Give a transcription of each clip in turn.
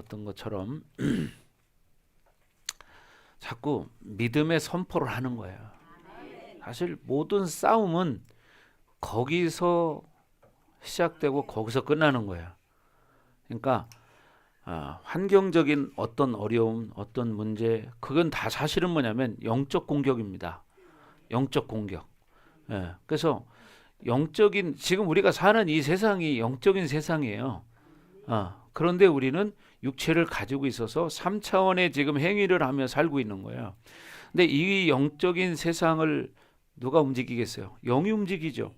나눴던 것처럼 자꾸 믿음의 선포를 하는 거예요. 사실 모든 싸움은 거기서 시작되고 거기서 끝나는 거예요. 그러니까 환경적인 어떤 어려움, 어떤 문제, 그건 다 사실은 뭐냐면 영적 공격입니다. 영적 공격. 예, 그래서 영적인, 지금 우리가 사는 이 세상이 영적인 세상이에요. 그런데 우리는 육체를 가지고 있어서 3차원의 지금 행위를 하며 살고 있는 거예요. 근데 이 영적인 세상을 누가 움직이겠어요? 영이 움직이죠.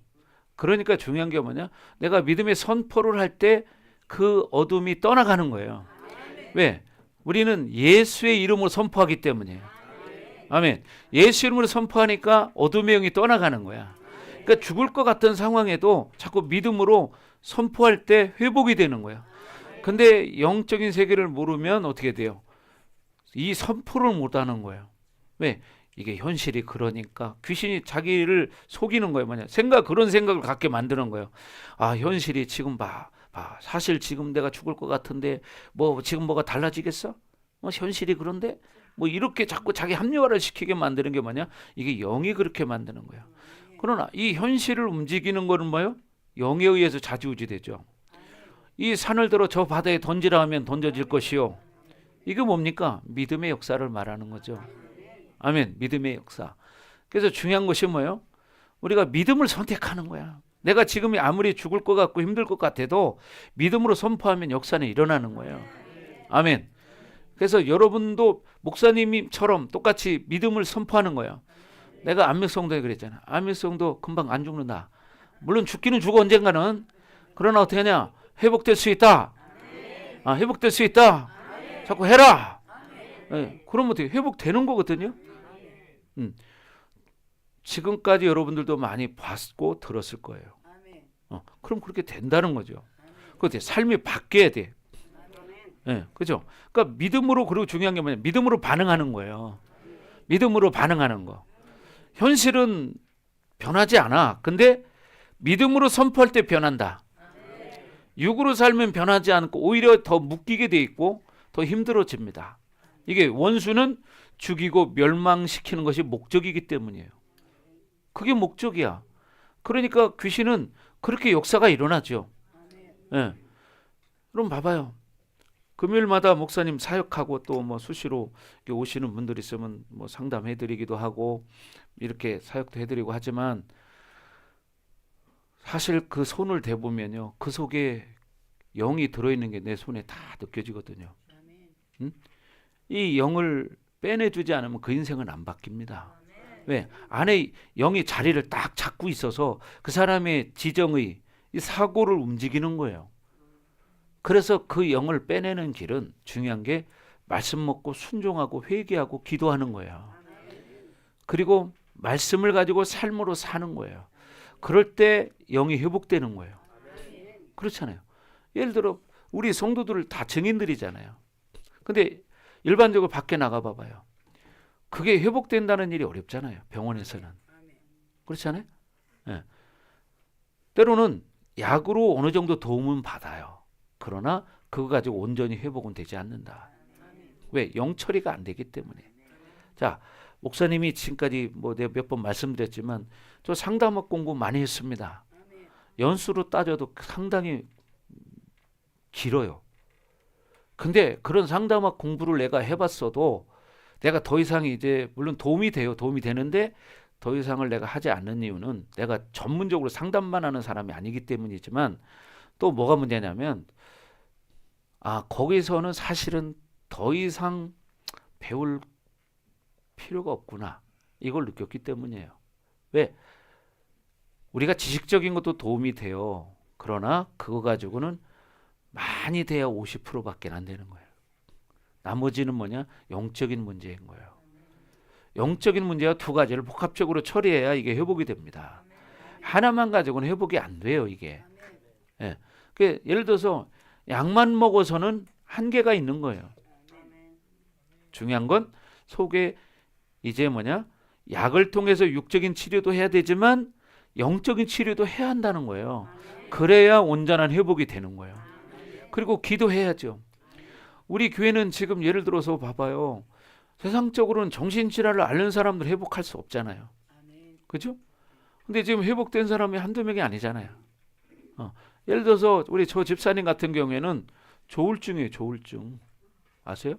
그러니까 중요한 게 뭐냐? 내가 믿음의 선포를 할 때 그 어둠이 떠나가는 거예요. 왜? 우리는 예수의 이름으로 선포하기 때문이에요. 아멘. 예수 이름으로 선포하니까 어둠의 영이 떠나가는 거야. 그러니까 죽을 것 같은 상황에도 자꾸 믿음으로 선포할 때 회복이 되는 거야. 근데 영적인 세계를 모르면 어떻게 돼요? 이 선포를 못하는 거예요. 왜? 이게 현실이 그러니까 귀신이 자기를 속이는 거예요. 뭐냐? 그런 생각을 갖게 만드는 거예요. 현실이 지금 봐. 사실 지금 내가 죽을 것 같은데 뭐 지금 뭐가 달라지겠어? 현실이 그런데 뭐 이렇게 자꾸 자기 합리화를 시키게 만드는 게 뭐냐? 이게 영이 그렇게 만드는 거예요. 그러나 이 현실을 움직이는 거는 뭐예요? 영에 의해서 좌지우지되죠. 이 산을 들어 저 바다에 던지라 하면 던져질 것이요. 이게 뭡니까? 믿음의 역사를 말하는 거죠. 아멘. 믿음의 역사. 그래서 중요한 것이 뭐예요? 우리가 믿음을 선택하는 거야. 내가 지금 아무리 죽을 것 같고 힘들 것 같아도 믿음으로 선포하면 역사는 일어나는 거예요. 아멘. 그래서 여러분도 목사님처럼 똑같이 믿음을 선포하는 거예요. 내가 안맥성도에 그랬잖아. 안맥성도 금방 안 죽는다. 물론 죽기는 죽어 언젠가는. 그러나 어떻게 하냐? 회복될 수 있다. 회복될 수 있다. 자꾸 해라. 네, 그러면 어떻게 회복되는 거거든요. 지금까지 여러분들도 많이 봤고 들었을 거예요. 그럼 그렇게 된다는 거죠. 그렇게 삶이 바뀌어야 돼. 네, 그죠? 그러니까 믿음으로, 그리고 중요한 게 뭐냐? 믿음으로 반응하는 거예요. 믿음으로 반응하는 거. 현실은 변하지 않아. 근데 믿음으로 선포할 때 변한다. 육으로 살면 변하지 않고 오히려 더 묶이게 돼 있고 더 힘들어집니다. 이게 원수는 죽이고 멸망시키는 것이 목적이기 때문이에요. 그게 목적이야. 그러니까 귀신은 그렇게 역사가 일어나죠. 예. 그럼 봐봐요. 금요일마다 목사님 사역하고 또 뭐 수시로 오시는 분들 있으면 뭐 상담해드리기도 하고 이렇게 사역도 해드리고 하지만 사실 그 손을 대보면요, 그 속에 영이 들어있는 게 내 손에 다 느껴지거든요. 이 영을 빼내주지 않으면 그 인생은 안 바뀝니다. 왜? 안에 영이 자리를 딱 잡고 있어서 그 사람의 지정의 이 사고를 움직이는 거예요. 그래서 그 영을 빼내는 길은 중요한 게 말씀 먹고 순종하고 회개하고 기도하는 거예요. 그리고 말씀을 가지고 삶으로 사는 거예요. 그럴 때 영이 회복되는 거예요. 그렇잖아요. 예를 들어 우리 성도들 다 증인들이잖아요. 근데 일반적으로 밖에 나가 봐봐요. 그게 회복된다는 일이 어렵잖아요. 병원에서는. 그렇잖아요. 네. 때로는 약으로 어느 정도 도움은 받아요. 그러나 그거 가지고 온전히 회복은 되지 않는다. 왜? 영 처리가 안 되기 때문에. 자, 목사님이 지금까지 뭐 내가 몇 번 말씀드렸지만 저 상담학 공부 많이 했습니다. 연수로 따져도 상당히 길어요. 근데 그런 상담학 공부를 내가 해봤어도 내가 더 이상 이제 물론 도움이 돼요. 도움이 되는데 더 이상을 내가 하지 않는 이유는 내가 전문적으로 상담만 하는 사람이 아니기 때문이지만 또 뭐가 문제냐면 거기서는 사실은 더 이상 배울 필요가 없구나. 이걸 느꼈기 때문이에요. 왜? 우리가 지식적인 것도 도움이 돼요. 그러나 그거 가지고는 많이 돼야 50%밖에 안 되는 거예요. 나머지는 뭐냐? 영적인 문제인 거예요. 영적인 문제와 두 가지를 복합적으로 처리해야 이게 회복이 됩니다. 하나만 가지고는 회복이 안 돼요, 이게. 예. 예를 들어서 약만 먹어서는 한계가 있는 거예요. 중요한 건 속에 이제 뭐냐? 약을 통해서 육적인 치료도 해야 되지만 영적인 치료도 해야 한다는 거예요. 그래야 온전한 회복이 되는 거예요. 그리고 기도해야죠. 우리 교회는 지금 예를 들어서 봐봐요. 세상적으로는 정신질환을 앓는 사람들 회복할 수 없잖아요. 그죠? 근데 지금 회복된 사람이 한두 명이 아니잖아요. 예를 들어서 우리 저 집사님 같은 경우에는 조울증이에요. 조울증. 아세요?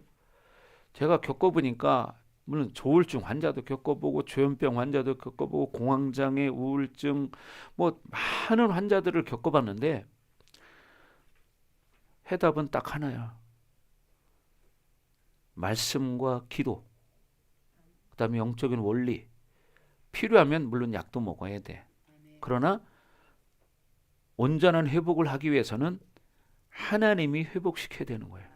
제가 겪어보니까 물론 조울증 환자도 겪어보고 조현병 환자도 겪어보고 공황장애, 우울증 뭐 많은 환자들을 겪어봤는데 해답은 딱 하나야. 말씀과 기도, 그 다음에 영적인 원리, 필요하면 물론 약도 먹어야 돼. 그러나 온전한 회복을 하기 위해서는 하나님이 회복시켜야 되는 거예요.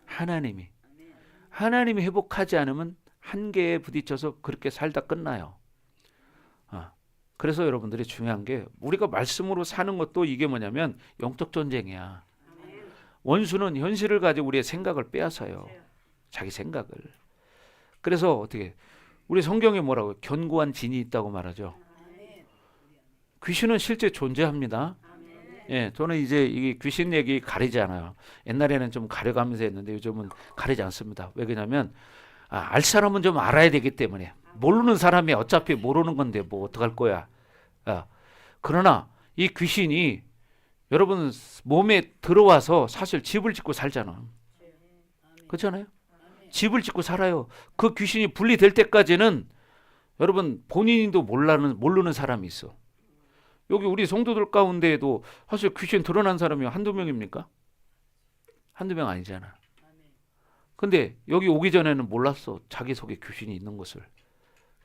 하나님이 회복하지 않으면 한계에 부딪혀서 그렇게 살다 끝나요. 그래서 여러분들이 중요한 게 우리가 말씀으로 사는 것도 이게 뭐냐면 영적 전쟁이야. 원수는 현실을 가지고 우리의 생각을 빼앗아요. 자기 생각을. 그래서 어떻게 우리 성경에 뭐라고요? 견고한 진이 있다고 말하죠. 귀신은 실제 존재합니다. 예, 저는 이제 이 귀신 얘기 가리지 않아요. 옛날에는 좀 가려가면서 했는데 요즘은 가리지 않습니다. 왜 그러냐면 알 사람은 좀 알아야 되기 때문에. 모르는 사람이 어차피 모르는 건데 뭐 어떡할 거야. 그러나 이 귀신이 여러분 몸에 들어와서 사실 집을 짓고 살잖아. 그렇잖아요? 집을 짓고 살아요. 그 귀신이 분리될 때까지는 여러분 본인도 모르는 사람이 있어. 여기 우리 성도들 가운데에도 사실 귀신 드러난 사람이 한두 명입니까? 한두 명 아니잖아. 근데 여기 오기 전에는 몰랐어. 자기 속에 귀신이 있는 것을.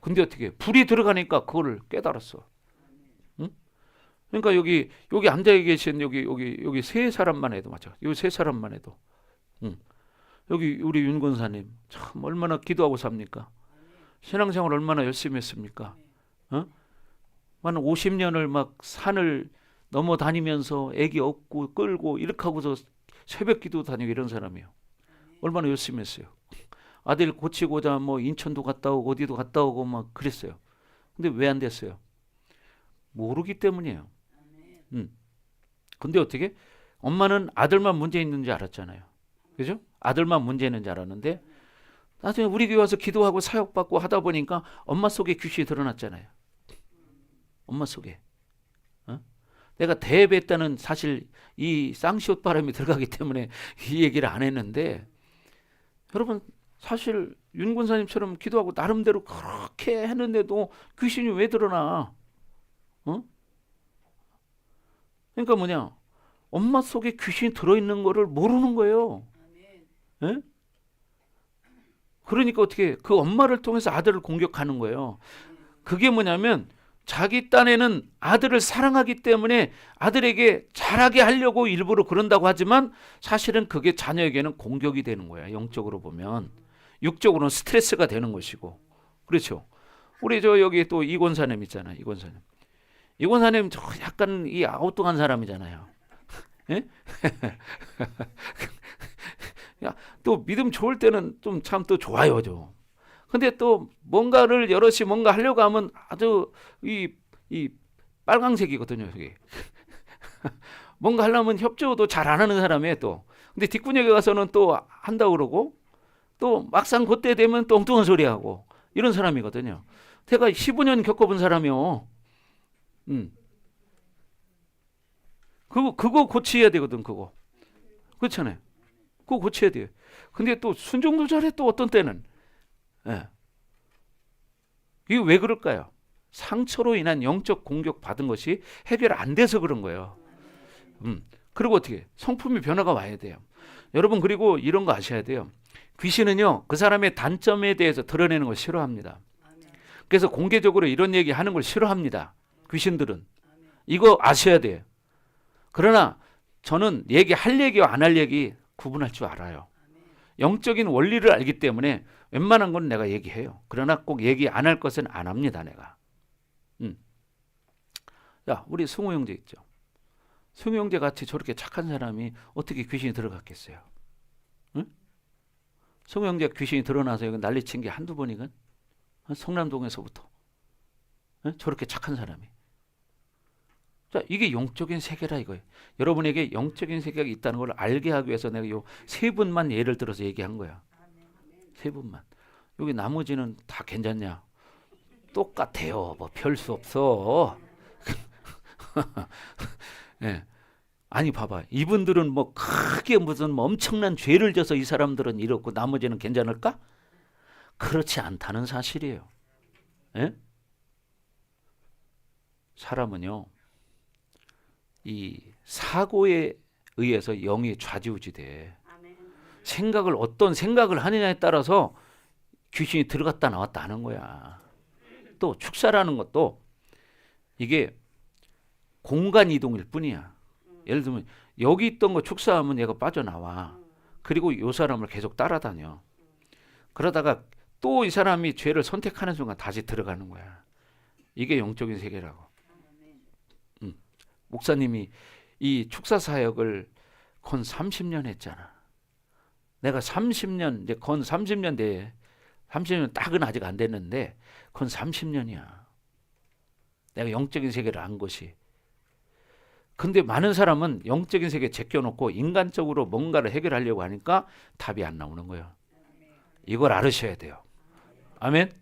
근데 어떻게 불이 들어가니까 그거를 깨달았어. 응? 그러니까 여기 앉아 계신 여기 세 사람만 해도 맞아. 이 세 사람만 해도. 응. 여기 우리 윤 권사님 참 얼마나 기도하고 삽니까? 신앙생활 얼마나 열심히 했습니까? 한 50년을 막 산을 넘어 다니면서 애기 업고 끌고 이렇게 하고서 새벽 기도 다니고 이런 사람이에요. 얼마나 열심히 했어요. 아들 고치고자 뭐 인천도 갔다 오고 어디도 갔다 오고 막 그랬어요. 근데 왜 안 됐어요? 모르기 때문이에요. 근데 어떻게? 엄마는 아들만 문제 있는 줄 알았잖아요. 그죠? 아들만 문제 있는 줄 알았는데 나중에 우리 교회 와서 기도하고 사역받고 하다 보니까 엄마 속에 귀신이 드러났잖아요. 엄마 속에. 내가 대입했다는 사실 이 쌍시옷 바람이 들어가기 때문에 이 얘기를 안 했는데 여러분 사실 윤 권사님처럼 기도하고 나름대로 그렇게 했는데도 귀신이 왜 드러나? 그러니까 뭐냐? 엄마 속에 귀신이 들어있는 거를 모르는 거예요. 예? 그러니까 어떻게 그 엄마를 통해서 아들을 공격하는 거예요. 그게 뭐냐면 자기 딴에는 아들을 사랑하기 때문에 아들에게 잘하게 하려고 일부러 그런다고 하지만 사실은 그게 자녀에게는 공격이 되는 거야. 영적으로 보면. 육적으로는 스트레스가 되는 것이고. 그렇죠. 우리 저 여기 또 이권사님 있잖아요. 이권사님 저 약간 이 아우뚱한 사람이잖아요. 예? 야, 또 믿음 좋을 때는 좀 참 또 좋아요. 좀. 근데 또 뭔가를 여럿이 뭔가 하려고 하면 아주 이 빨강색이거든요. 여기. 뭔가 하려면 협조도 잘 안 하는 사람이에요. 또. 근데 뒷구녕에 가서는 또 한다고 그러고 또 막상 그때 되면 또 엉뚱한 소리 하고 이런 사람이거든요. 제가 15년 겪어본 사람이요. 그거 고쳐야 되거든. 그거. 그렇잖아요. 그거 고쳐야 돼요. 근데 또 순종도 잘해 또 어떤 때는. 예. 이게 왜 그럴까요? 상처로 인한 영적 공격 받은 것이 해결 안 돼서 그런 거예요. 그리고 어떻게? 성품의 변화가 와야 돼요. 여러분 그리고 이런 거 아셔야 돼요. 귀신은요 그 사람의 단점에 대해서 드러내는 걸 싫어합니다. 그래서 공개적으로 이런 얘기 하는 걸 싫어합니다. 귀신들은. 이거 아셔야 돼요. 그러나 저는 할 얘기와 안 할 얘기 구분할 줄 알아요. 영적인 원리를 알기 때문에 웬만한 건 내가 얘기해요. 그러나 꼭 얘기 안 할 것은 안 합니다. 내가. 야, 우리 승우 형제 있죠. 승우 형제 같이 저렇게 착한 사람이 어떻게 귀신이 들어갔겠어요? 응? 승우 형제 귀신이 드러나서 여기 난리친 게 한두 번이건? 성남동에서부터. 응? 저렇게 착한 사람이. 자, 이게 영적인 세계라 이거예요. 여러분에게 영적인 세계가 있다는 걸 알게 하기 위해서 내가 요 세 분만 예를 들어서 얘기한 거야. 세 분만. 여기 나머지는 다 괜찮냐? 똑같아요. 뭐 별 수 없어. 예. 아니 봐봐. 이분들은 뭐 크게 무슨 뭐 엄청난 죄를 져서 이 사람들은 이렇고 나머지는 괜찮을까? 그렇지 않다는 사실이에요. 예? 사람은요, 이 사고에 의해서 영이 좌지우지돼. 생각을 어떤 생각을 하느냐에 따라서 귀신이 들어갔다 나왔다 하는 거야. 또 축사라는 것도 이게 공간 이동일 뿐이야. 예를 들면 여기 있던 거 축사하면 얘가 빠져나와. 그리고 이 사람을 계속 따라다녀. 그러다가 또 이 사람이 죄를 선택하는 순간 다시 들어가는 거야. 이게 영적인 세계라고. 목사님이 이 축사 사역을 건 30년 했잖아. 내가 30년, 이제 건 30년 돼. 30년 딱은 아직 안 됐는데 건 30년이야. 내가 영적인 세계를 안 것이. 근데 많은 사람은 영적인 세계에 제껴놓고 인간적으로 뭔가를 해결하려고 하니까 답이 안 나오는 거예요. 이걸 알으셔야 돼요. 아멘?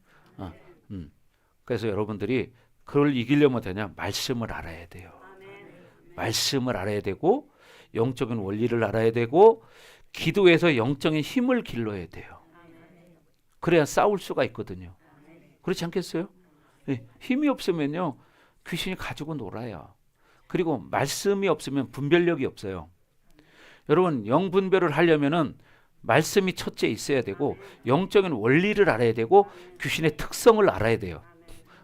그래서 여러분들이 그걸 이기려면 되냐? 말씀을 알아야 돼요. 말씀을 알아야 되고 영적인 원리를 알아야 되고 기도에서 영적인 힘을 길러야 돼요. 그래야 싸울 수가 있거든요. 그렇지 않겠어요? 네, 힘이 없으면요 귀신이 가지고 놀아요. 그리고 말씀이 없으면 분별력이 없어요. 여러분 영 분별을 하려면은 말씀이 첫째 있어야 되고 영적인 원리를 알아야 되고 귀신의 특성을 알아야 돼요.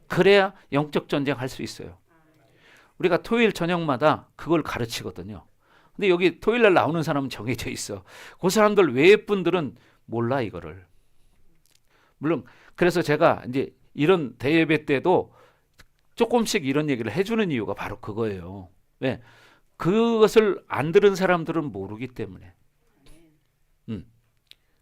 그래야 영적 전쟁 할 수 있어요. 우리가 토요일 저녁마다 그걸 가르치거든요. 근데 여기 토요일 날 나오는 사람은 정해져 있어. 그 사람들 외의 분들은 몰라 이거를. 물론 그래서 제가 이제 이런 대예배 때도 조금씩 이런 얘기를 해주는 이유가 바로 그거예요. 왜? 그것을 안 들은 사람들은 모르기 때문에.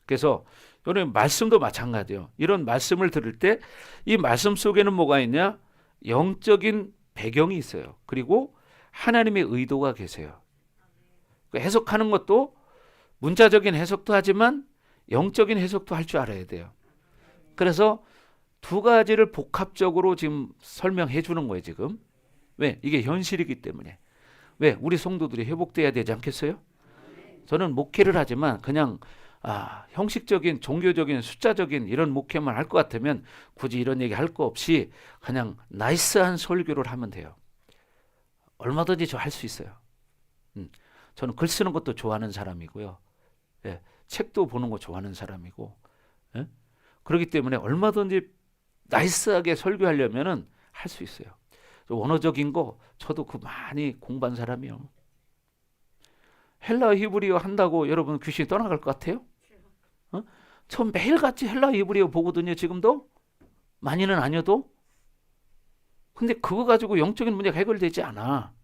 그래서 여러분 말씀도 마찬가지예요. 이런 말씀을 들을 때 이 말씀 속에는 뭐가 있냐? 영적인 배경이 있어요. 그리고 하나님의 의도가 계세요. 해석하는 것도 문자적인 해석도 하지만 영적인 해석도 할 줄 알아야 돼요. 그래서 두 가지를 복합적으로 지금 설명해 주는 거예요, 지금. 왜? 이게 현실이기 때문에. 왜? 우리 성도들이 회복돼야 되지 않겠어요? 저는 목회를 하지만 그냥 형식적인 종교적인 숫자적인 이런 목회만 할 것 같으면 굳이 이런 얘기 할 거 없이 그냥 나이스한 설교를 하면 돼요. 얼마든지 저 할 수 있어요. 저는 글 쓰는 것도 좋아하는 사람이고요. 예, 책도 보는 거 좋아하는 사람이고. 예? 그렇기 때문에 얼마든지 나이스하게 설교하려면은 할 수 있어요. 원어적인 거 저도 그 많이 공부한 사람이요. 헬라 히브리어 한다고 여러분 귀신이 떠나갈 것 같아요? 저 매일같이 헬라 히브리어 보거든요. 지금도 많이는 아니어도. 근데 그거 가지고 영적인 문제가 해결되지 않아.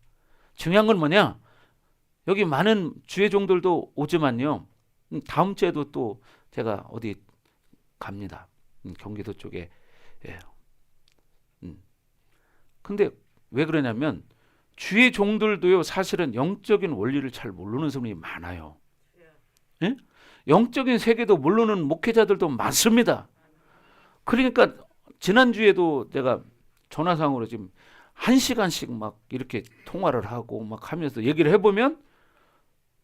중요한 건 뭐냐? 여기 많은 주의 종들도 오지만요. 다음 주에도 또 제가 어디 갑니다. 경기도 쪽에. 예. 근데 왜 그러냐면 주의 종들도요 사실은 영적인 원리를 잘 모르는 사람이 많아요. 예? 영적인 세계도 모르는 목회자들도 많습니다. 그러니까 지난주에도 제가 전화상으로 지금 1시간씩 막 이렇게 통화를 하고 막 하면서 얘기를 해보면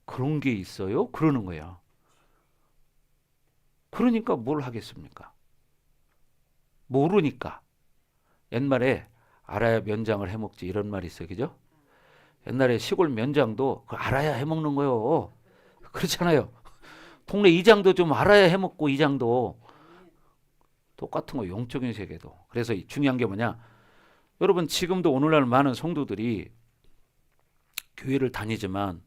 그런 게 있어요? 그러는 거예요. 그러니까 뭘 하겠습니까? 모르니까. 옛말에 알아야 면장을 해먹지 이런 말이 있어요. 그죠? 옛날에 시골 면장도 알아야 해먹는 거요. 그렇잖아요. 동네 이장도 좀 알아야 해먹고 이장도. 똑같은 거 영적인 세계도. 그래서 중요한 게 뭐냐. 여러분 지금도 오늘날 많은 성도들이 교회를 다니지만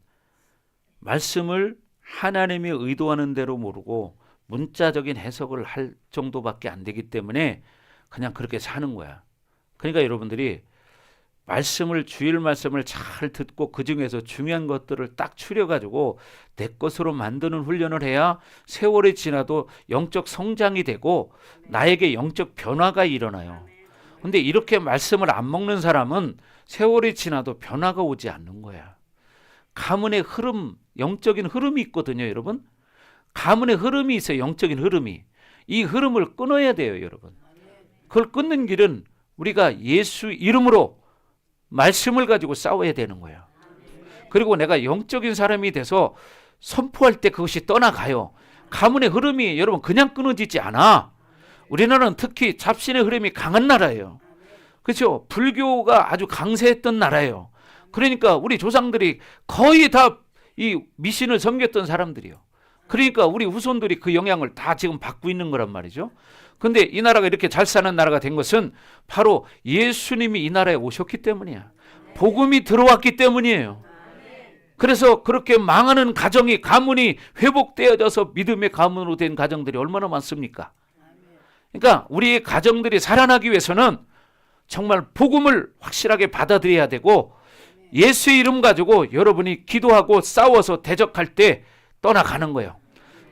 말씀을 하나님이 의도하는 대로 모르고 문자적인 해석을 할 정도밖에 안 되기 때문에 그냥 그렇게 사는 거야. 그러니까 여러분들이 말씀을 주일 말씀을 잘 듣고 그중에서 중요한 것들을 딱 추려가지고 내 것으로 만드는 훈련을 해야 세월이 지나도 영적 성장이 되고 나에게 영적 변화가 일어나요. 근데 이렇게 말씀을 안 먹는 사람은 세월이 지나도 변화가 오지 않는 거야. 가문의 흐름, 영적인 흐름이 있거든요, 여러분. 가문의 흐름이 있어요, 영적인 흐름이. 이 흐름을 끊어야 돼요, 여러분. 그걸 끊는 길은 우리가 예수 이름으로 말씀을 가지고 싸워야 되는 거예요. 그리고 내가 영적인 사람이 돼서 선포할 때 그것이 떠나가요. 가문의 흐름이 여러분 그냥 끊어지지 않아. 우리나라는 특히 잡신의 흐름이 강한 나라예요. 그렇죠? 불교가 아주 강세했던 나라예요. 그러니까 우리 조상들이 거의 다 이 미신을 섬겼던 사람들이요. 그러니까 우리 후손들이 그 영향을 다 지금 받고 있는 거란 말이죠. 근데 이 나라가 이렇게 잘 사는 나라가 된 것은 바로 예수님이 이 나라에 오셨기 때문이야. 복음이 들어왔기 때문이에요. 그래서 그렇게 망하는 가정이, 가문이 회복되어져서 믿음의 가문으로 된 가정들이 얼마나 많습니까? 그러니까 우리의 가정들이 살아나기 위해서는 정말 복음을 확실하게 받아들여야 되고, 예수의 이름 가지고 여러분이 기도하고 싸워서 대적할 때 떠나가는 거예요.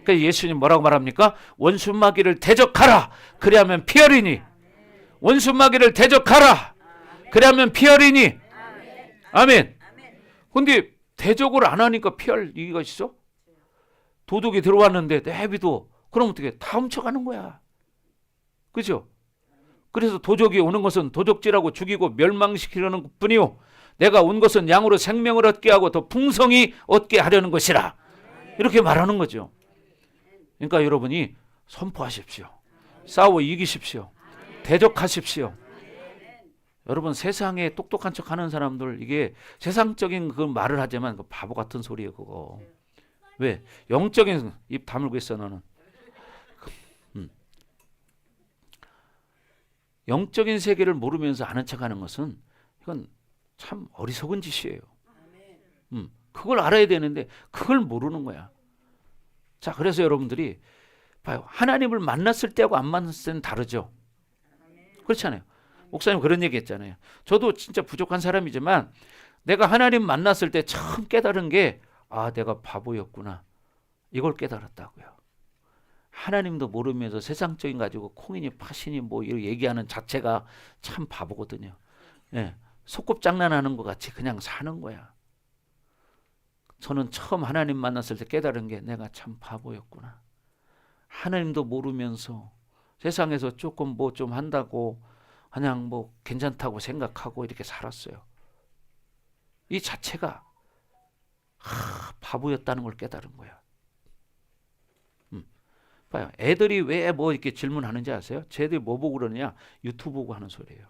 그래서 예수님 뭐라고 말합니까? 원수 마귀를 대적하라. 그래야면 피하리니. 원수 마귀를 대적하라. 그래야면 피하리니. 아멘. 근데 대적을 안 하니까 피할 이유가 있어? 도둑이 들어왔는데 내비도 그럼 어떻게 다 훔쳐가는 거야. 그죠? 그래서 도적이 오는 것은 도적질하고 죽이고 멸망시키려는 뿐이요, 내가 온 것은 양으로 생명을 얻게 하고 더 풍성히 얻게 하려는 것이라. 이렇게 말하는 거죠. 그러니까 여러분이 선포하십시오. 싸워 이기십시오. 대적하십시오. 여러분 세상에 똑똑한 척 하는 사람들, 이게 세상적인 그 말을 하지만 그 바보 같은 소리예요, 그거. 왜? 영적인 입 다물고 있어, 너는. 영적인 세계를 모르면서 아는 척 하는 것은 이건 참 어리석은 짓이에요. 그걸 알아야 되는데 그걸 모르는 거야. 자, 그래서 여러분들이 봐요. 하나님을 만났을 때하고 안 만났을 때는 다르죠. 그렇잖아요. 목사님 그런 얘기 했잖아요. 저도 진짜 부족한 사람이지만 내가 하나님 만났을 때 처음 깨달은 게, 아, 내가 바보였구나. 이걸 깨달았다고요. 하나님도 모르면서 세상적인 가지고 콩이니 파시니 뭐 이렇게 얘기하는 자체가 참 바보거든요. 예, 소꿉장난하는 것 같이 그냥 사는 거야. 저는 처음 하나님 만났을 때 깨달은 게 내가 참 바보였구나. 하나님도 모르면서 세상에서 조금 뭐 좀 한다고 그냥 뭐 괜찮다고 생각하고 이렇게 살았어요. 이 자체가 바보였다는 걸 깨달은 거야. 봐요. 애들이 왜 뭐 이렇게 질문하는지 아세요? 쟤들이 뭐 보고 그러느냐? 유튜브 보고 하는 소리예요.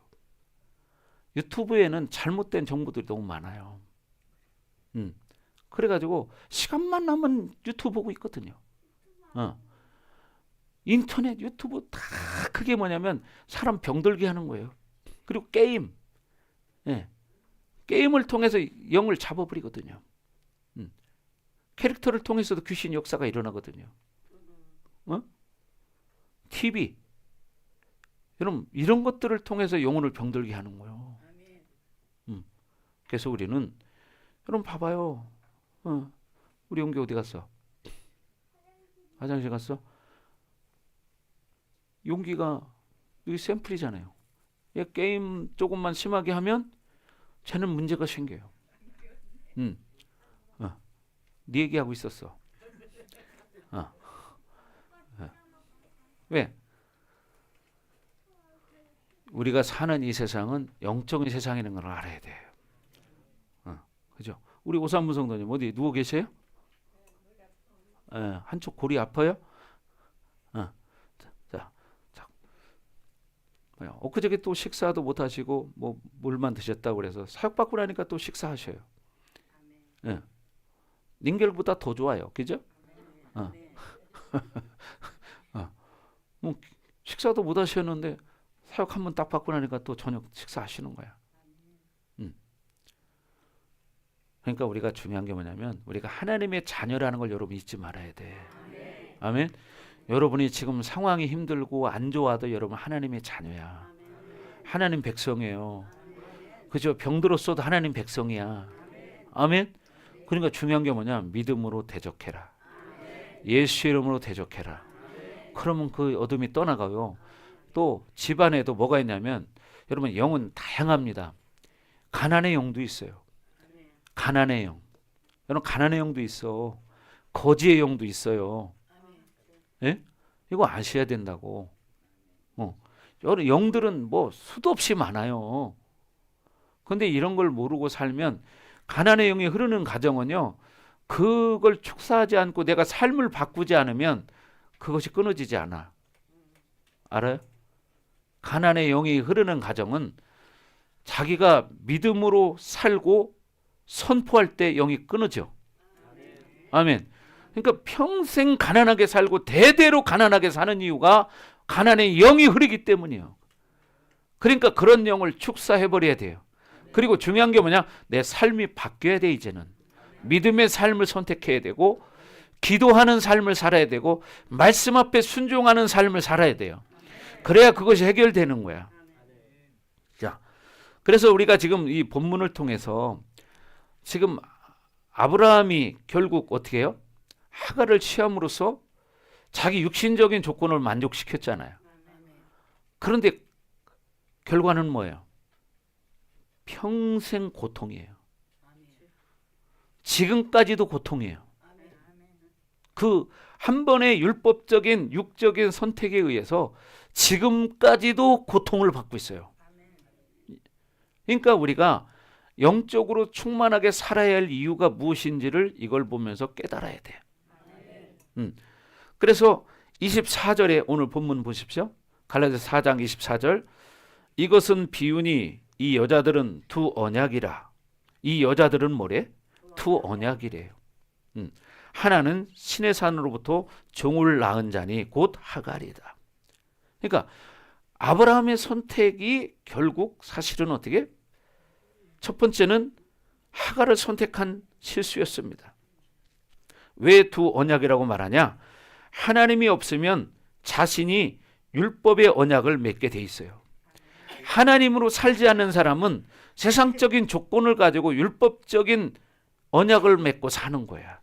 유튜브에는 잘못된 정보들이 너무 많아요. 그래가지고 시간만 나면 유튜브 보고 있거든요. 인터넷, 유튜브 다 그게 뭐냐면 사람 병들게 하는 거예요. 그리고 게임. 예. 게임을 통해서 영을 잡아버리거든요. 캐릭터를 통해서도 귀신 역사가 일어나거든요. TV. 여러분, 이런 것들을 통해서 영혼을 병들게 하는 거예요. 그래서 우리는, 여러분 봐봐요. 우리 용기 어디 갔어? 화장실 갔어? 용기가 여기 샘플이잖아요. 얘 게임 조금만 심하게 하면 쟤는 문제가 생겨요. 네 얘기하고 있었어. 왜? 우리가 사는 이 세상은 영적인 세상이라는 걸 알아야 돼요. 그죠? 우리 오산무 성도님 어디 누워 계세요? 한쪽 골이 아파요? 자, 엊그저께 또 식사도 못 하시고 뭐 물만 드셨다고 그래서 사역받고 나니까 또 식사하셔요. 닌겔보다 더 좋아요. 그죠? 뭐 식사도 못 하셨는데 사역 한번 딱 받고 나니까 또 저녁 식사하시는 거야. 그러니까 우리가 중요한 게 뭐냐면 우리가 하나님의 자녀라는 걸 여러분 잊지 말아야 돼. 아멘. 여러분이 지금 상황이 힘들고 안 좋아도 여러분 하나님의 자녀야. 하나님 백성이에요. 그죠? 병들었어도 하나님 백성이야. 아멘. 그러니까 중요한 게 뭐냐? 믿음으로 대적해라. 예수 이름으로 대적해라. 그러면 그 어둠이 떠나가요. 또 집안에도 뭐가 있냐면 여러분 영은 다양합니다. 가난의 영도 있어요. 가난의 영. 여러분 가난의 영도 있어. 거지의 영도 있어요. 예? 이거 아셔야 된다고. 여러분 영들은 뭐 수도 없이 많아요. 근데 이런 걸 모르고 살면 가난의 영이 흐르는 가정은요. 그걸 축사하지 않고 내가 삶을 바꾸지 않으면 그것이 끊어지지 않아. 알아요? 가난의 영이 흐르는 가정은 자기가 믿음으로 살고 선포할 때 영이 끊어져. 아멘. 그러니까 평생 가난하게 살고 대대로 가난하게 사는 이유가 가난의 영이 흐르기 때문이에요. 그러니까 그런 영을 축사해버려야 돼요. 그리고 중요한 게 뭐냐? 내 삶이 바뀌어야 돼. 이제는 믿음의 삶을 선택해야 되고 기도하는 삶을 살아야 되고 말씀 앞에 순종하는 삶을 살아야 돼요. 그래야 그것이 해결되는 거야. 자, 그래서 우리가 지금 이 본문을 통해서 지금 아브라함이 결국 어떻게 해요? 하갈을 취함으로써 자기 육신적인 조건을 만족시켰잖아요. 그런데 결과는 뭐예요? 평생 고통이에요. 지금까지도 고통이에요. 그 한 번의 율법적인 육적인 선택에 의해서 지금까지도 고통을 받고 있어요. 그러니까 우리가 영적으로 충만하게 살아야 할 이유가 무엇인지를 이걸 보면서 깨달아야 돼요. 그래서 24절에 오늘 본문 보십시오. 갈라디아서 4장 24절. 이것은 비유니 이 여자들은 두 언약이라. 이 여자들은 뭐래? 두 언약이래요. 하나는 신의 산으로부터 종을 낳은 자니 곧 하갈이다. 그러니까 아브라함의 선택이 결국 사실은 어떻게? 첫 번째는 하갈을 선택한 실수였습니다. 왜 두 언약이라고 말하냐? 하나님이 없으면 자신이 율법의 언약을 맺게 돼 있어요. 하나님으로 살지 않는 사람은 세상적인 조건을 가지고 율법적인 언약을 맺고 사는 거야.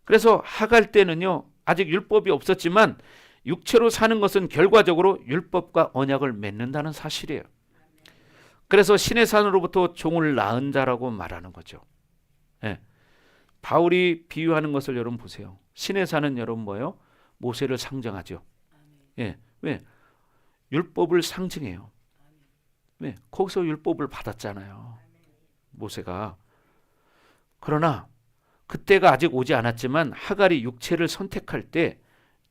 그래서 하갈 때는요, 아직 율법이 없었지만 육체로 사는 것은 결과적으로 율법과 언약을 맺는다는 사실이에요. 그래서 신의 산으로부터 종을 낳은 자라고 말하는 거죠. 예. 바울이 비유하는 것을 여러분 보세요. 신의 산은 여러분 뭐예요? 모세를 상징하죠. 예. 왜? 율법을 상징해요. 왜? 거기서 율법을 받았잖아요. 모세가. 그러나 그때가 아직 오지 않았지만 하갈이 육체를 선택할 때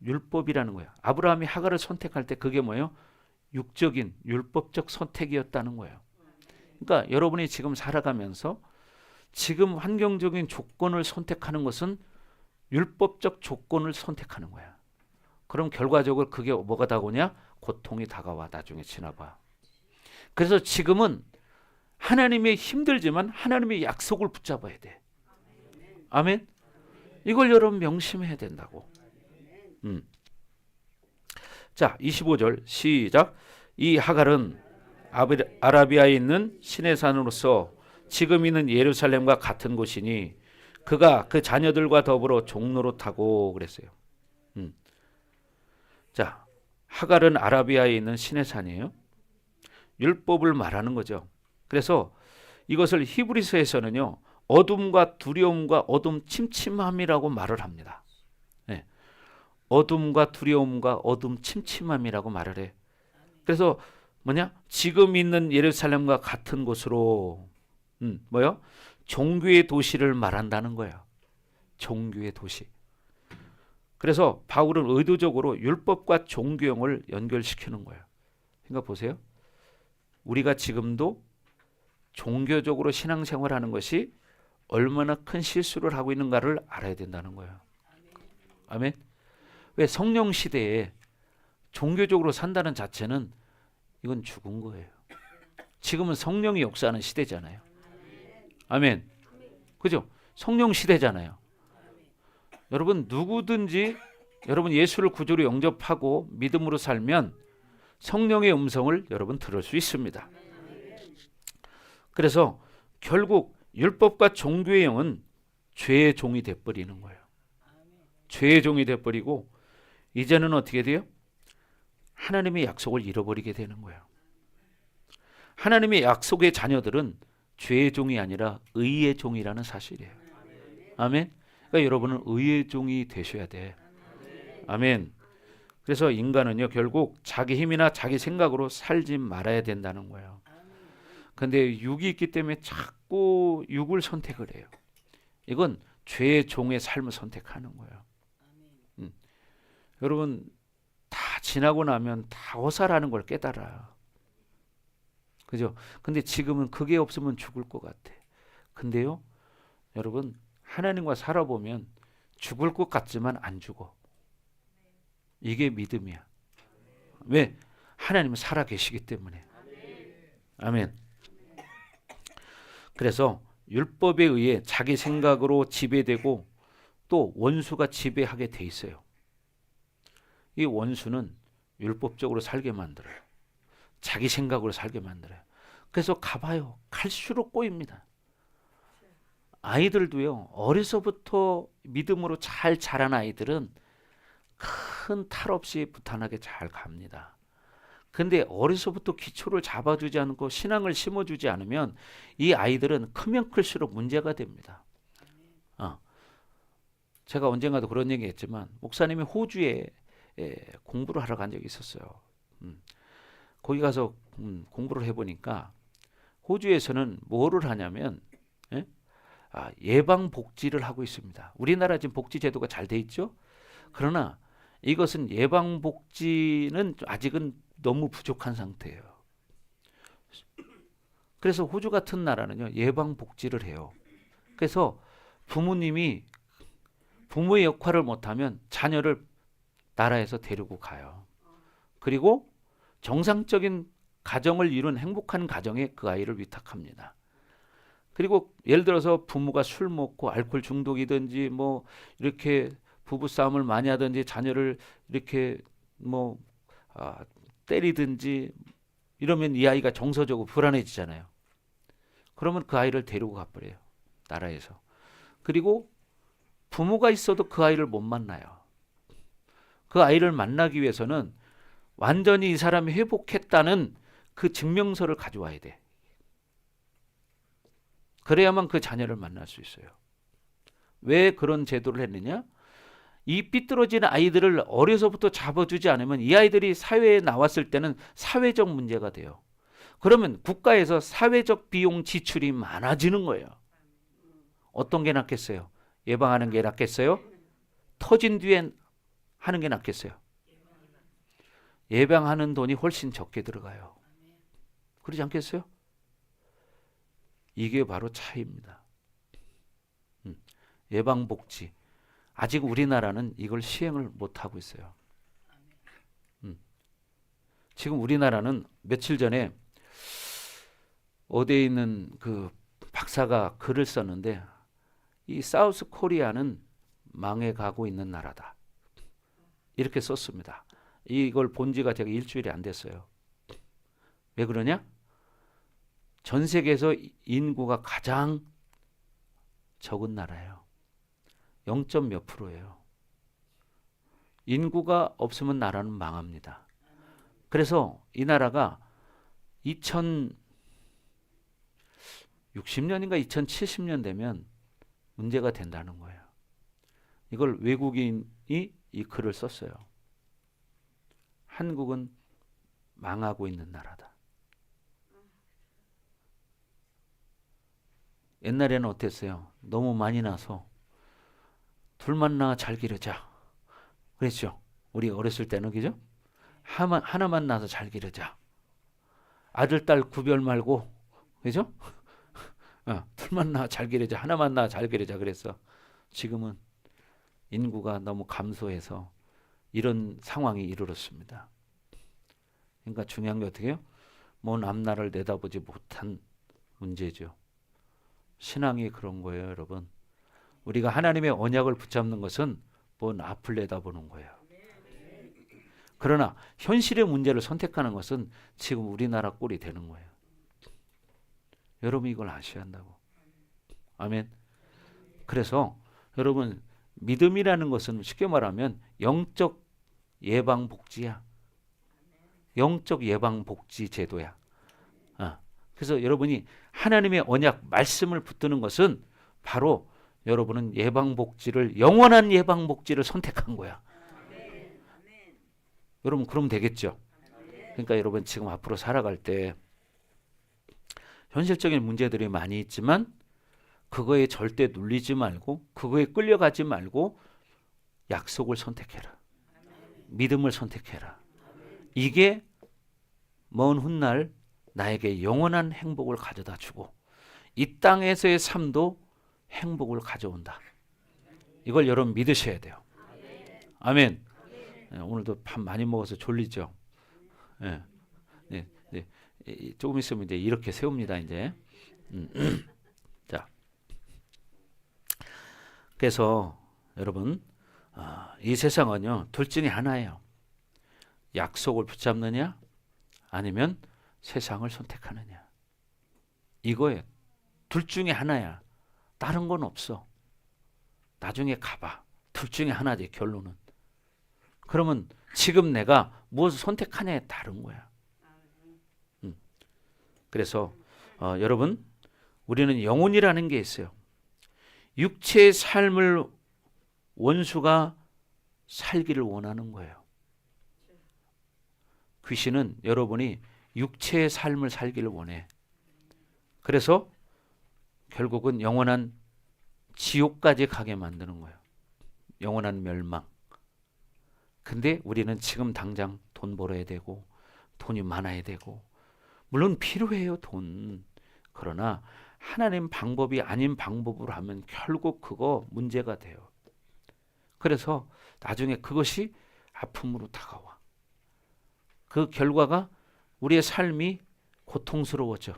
율법이라는 거예요. 아브라함이 하갈을 선택할 때 그게 뭐예요? 육적인 율법적 선택이었다는 거예요. 그러니까 여러분이 지금 살아가면서 지금 환경적인 조건을 선택하는 것은 율법적 조건을 선택하는 거야. 그럼 결과적으로 그게 뭐가 다가오냐? 고통이 다가와 나중에 지나봐. 그래서 지금은 하나님의 힘들지만 하나님의 약속을 붙잡아야 돼. 아멘. 이걸 여러분 명심해야 된다고. 자, 25절 시작. 이 하갈은 아라비아에 있는 신의 산으로서 지금 있는 예루살렘과 같은 곳이니 그가 그 자녀들과 더불어 종로로 타고 그랬어요. 자, 하갈은 아라비아에 있는 신의 산이에요. 율법을 말하는 거죠. 그래서 이것을 히브리서에서는요, 어둠과 두려움과 어둠 침침함이라고 말을 합니다. 네. 어둠과 두려움과 어둠 침침함이라고 말을 해. 그래서 뭐냐? 지금 있는 예루살렘과 같은 곳으로 뭐요? 종교의 도시를 말한다는 거예요. 종교의 도시. 그래서 바울은 의도적으로 율법과 종교형을 연결시키는 거예요. 그러니까 보세요. 우리가 지금도 종교적으로 신앙생활하는 것이 얼마나 큰 실수를 하고 있는가를 알아야 된다는 거예요. 아멘. 왜? 성령 시대에 종교적으로 산다는 자체는 이건 죽은 거예요. 지금은 성령이 역사하는 시대잖아요. 아멘. 그죠? 성령 시대잖아요. 여러분 누구든지 여러분 예수를 구주로 영접하고 믿음으로 살면 성령의 음성을 여러분 들을 수 있습니다. 그래서 결국 율법과 종교의 영은 죄의 종이 돼버리는 거예요. 죄의 종이 돼버리고 이제는 어떻게 돼요? 하나님의 약속을 잃어버리게 되는 거예요. 하나님의 약속의 자녀들은 죄의 종이 아니라 의의 종이라는 사실이에요. 아멘. 그러니까 여러분은 의의 종이 되셔야 돼. 아멘. 그래서 인간은요, 결국 자기 힘이나 자기 생각으로 살지 말아야 된다는 거예요. 근데 육이 있기 때문에 자꾸 육을 선택을 해요. 이건 죄의 종의 삶을 선택하는 거예요. 여러분, 다 지나고 나면 다 허사라는 걸 깨달아요. 그죠? 근데 지금은 그게 없으면 죽을 것 같아. 근데요, 여러분, 하나님과 살아보면 죽을 것 같지만 안 죽어. 이게 믿음이야. 왜? 하나님은 살아 계시기 때문에. 아멘. 그래서 율법에 의해 자기 생각으로 지배되고 또 원수가 지배하게 돼 있어요. 이 원수는 율법적으로 살게 만들어요. 자기 생각으로 살게 만들어요. 그래서 가봐요. 갈수록 꼬입니다. 아이들도요, 어려서부터 믿음으로 잘 자란 아이들은 큰 탈 없이 부탄하게 잘 갑니다. 근데 어려서부터 기초를 잡아주지 않고 신앙을 심어주지 않으면 이 아이들은 크면 클수록 문제가 됩니다. 제가 언젠가도 그런 얘기 했지만 목사님이 호주에 공부를 하러 간 적이 있었어요. 거기 가서 공부를 해보니까 호주에서는 뭐를 하냐면 예방복지를 하고 있습니다. 우리나라 지금 복지 제도가 잘 돼 있죠. 그러나 이것은 예방복지는 아직은 너무 부족한 상태예요. 그래서 호주 같은 나라는요, 예방복지를 해요. 그래서 부모님이 부모의 역할을 못하면 자녀를 나라에서 데리고 가요. 그리고 정상적인 가정을 이룬 행복한 가정에 그 아이를 위탁합니다. 그리고 예를 들어서 부모가 술 먹고 알코올 중독이든지 뭐 이렇게 부부 싸움을 많이 하든지 자녀를 이렇게 뭐 때리든지 이러면 이 아이가 정서적으로 불안해지잖아요. 그러면 그 아이를 데리고 가버려요. 나라에서. 그리고 부모가 있어도 그 아이를 못 만나요. 그 아이를 만나기 위해서는 완전히 이 사람이 회복했다는 그 증명서를 가져와야 돼. 그래야만 그 자녀를 만날 수 있어요. 왜 그런 제도를 했느냐? 이 삐뚤어진 아이들을 어려서부터 잡아주지 않으면 이 아이들이 사회에 나왔을 때는 사회적 문제가 돼요. 그러면 국가에서 사회적 비용 지출이 많아지는 거예요. 어떤 게 낫겠어요? 예방하는 게 낫겠어요? 터진 뒤에 하는 게 낫겠어요? 예방하는 돈이 훨씬 적게 들어가요. 그러지 않겠어요? 이게 바로 차이입니다. 예방복지. 아직 우리나라는 이걸 시행을 못하고 있어요. 지금 우리나라는 며칠 전에 어디에 있는 그 박사가 글을 썼는데 이 사우스 코리아는 망해가고 있는 나라다. 이렇게 썼습니다. 이걸 본 지가 제가 일주일이 안 됐어요. 왜 그러냐? 전 세계에서 인구가 가장 적은 나라예요. 0. 몇 %예요. 인구가 없으면 나라는 망합니다. 그래서 이 나라가 2060년인가 2070년 되면 문제가 된다는 거예요. 이걸 외국인이 이 글을 썼어요. 한국은 망하고 있는 나라다. 옛날에는 어땠어요? 너무 많이 나서 둘만 낳아 잘 기르자. 그랬죠. 우리 어렸을 때는, 그죠? 하나만 낳아서 잘 기르자. 아들, 딸 구별 말고, 그죠? 둘만 낳아 잘 기르자. 하나만 낳아 잘 기르자. 그랬어. 지금은 인구가 너무 감소해서 이런 상황이 이르렀습니다. 그러니까 중요한 게 어떻게 해요? 먼 앞날을 내다보지 못한 문제죠. 신앙이 그런 거예요, 여러분. 우리가 하나님의 언약을 붙잡는 것은 먼 앞을 내다보는 거예요. 그러나 현실의 문제를 선택하는 것은 지금 우리나라 꼴이 되는 거예요. 여러분 이걸 아셔야 한다고. 아멘. 그래서 여러분 믿음이라는 것은 쉽게 말하면 영적 예방복지야. 영적 예방복지 제도야. 그래서 여러분이 하나님의 언약 말씀을 붙드는 것은 바로 여러분은 예방복지를, 영원한 예방복지를 선택한 거야. 여러분 그러면 되겠죠. 그러니까 여러분 지금 앞으로 살아갈 때 현실적인 문제들이 많이 있지만 그거에 절대 눌리지 말고 그거에 끌려가지 말고 약속을 선택해라. 믿음을 선택해라. 이게 먼 훗날 나에게 영원한 행복을 가져다 주고 이 땅에서의 삶도 행복을 가져온다. 이걸 여러분 믿으셔야 돼요. 아멘. 오늘도 밥 많이 먹어서 졸리죠. 네. 조금 있으면 이제 이렇게 세웁니다. 이제. 자, 그래서 여러분 이 세상은요 둘 중에 하나예요. 약속을 붙잡느냐 아니면 세상을 선택하느냐. 이거예요. 둘 중에 하나야. 다른 건 없어. 나중에 가봐. 둘 중에 하나지 결론은. 그러면 지금 내가 무엇을 선택하냐에 다른 거야. 그래서 여러분 우리는 영혼이라는 게 있어요. 육체의 삶을 원수가 살기를 원하는 거예요. 귀신은 여러분이 육체의 삶을 살기를 원해. 그래서 결국은 영원한 지옥까지 가게 만드는 거예요. 영원한 멸망. 근데 우리는 지금 당장 돈 벌어야 되고 돈이 많아야 되고 물론 필요해요 돈. 그러나 하나님 방법이 아닌 방법으로 하면 결국 그거 문제가 돼요. 그래서 나중에 그것이 아픔으로 다가와. 그 결과가 우리의 삶이 고통스러워져.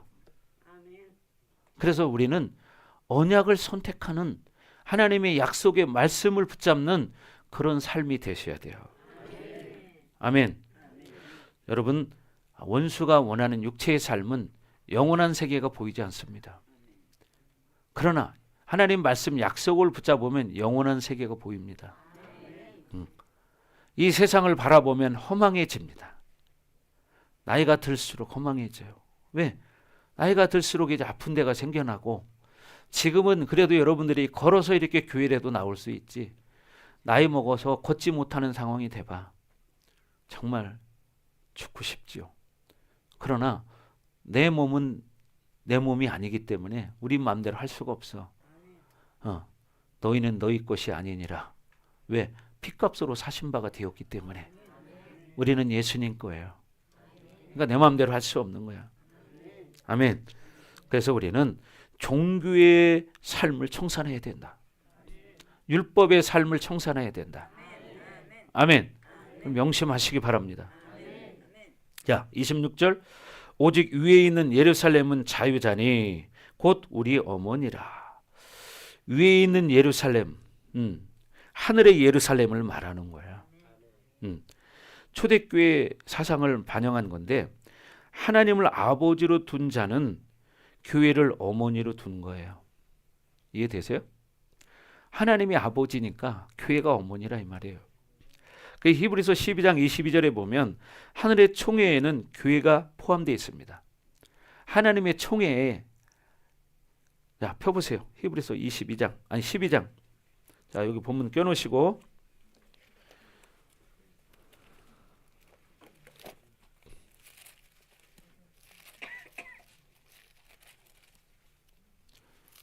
그래서 우리는 언약을 선택하는 하나님의 약속의 말씀을 붙잡는 그런 삶이 되셔야 돼요. 아멘. 여러분 원수가 원하는 육체의 삶은 영원한 세계가 보이지 않습니다. 그러나 하나님 말씀 약속을 붙잡으면 영원한 세계가 보입니다. 이 세상을 바라보면 허망해집니다. 나이가 들수록 허망해져요. 왜? 나이가 들수록 이제 아픈 데가 생겨나고 지금은 그래도 여러분들이 걸어서 이렇게 교회라도 나올 수 있지. 나이 먹어서 걷지 못하는 상황이 돼봐. 정말 죽고 싶지요. 그러나 내 몸은 내 몸이 아니기 때문에 우리 마음대로 할 수가 없어. 너희는 너희 것이 아니니라. 왜? 피값으로 사신 바가 되었기 때문에. 우리는 예수님 거예요. 그러니까 내 마음대로 할 수 없는 거야. 아멘. 그래서 우리는 종교의 삶을 청산해야 된다. 율법의 삶을 청산해야 된다. 아멘. 명심하시기 바랍니다. 자, 26절. 오직 위에 있는 예루살렘은 자유자니 곧 우리 어머니라. 위에 있는 예루살렘, 하늘의 예루살렘을 말하는 거야. 초대교회 사상을 반영한 건데 하나님을 아버지로 둔 자는 교회를 어머니로 둔 거예요. 이해되세요? 하나님이 아버지니까 교회가 어머니라 이 말이에요. 그 히브리서 12장 22절에 보면 하늘의 총회에는 교회가 포함되어 있습니다. 하나님의 총회에 자 펴보세요. 히브리서 22장 아니 12장. 자 여기 본문 껴놓으시고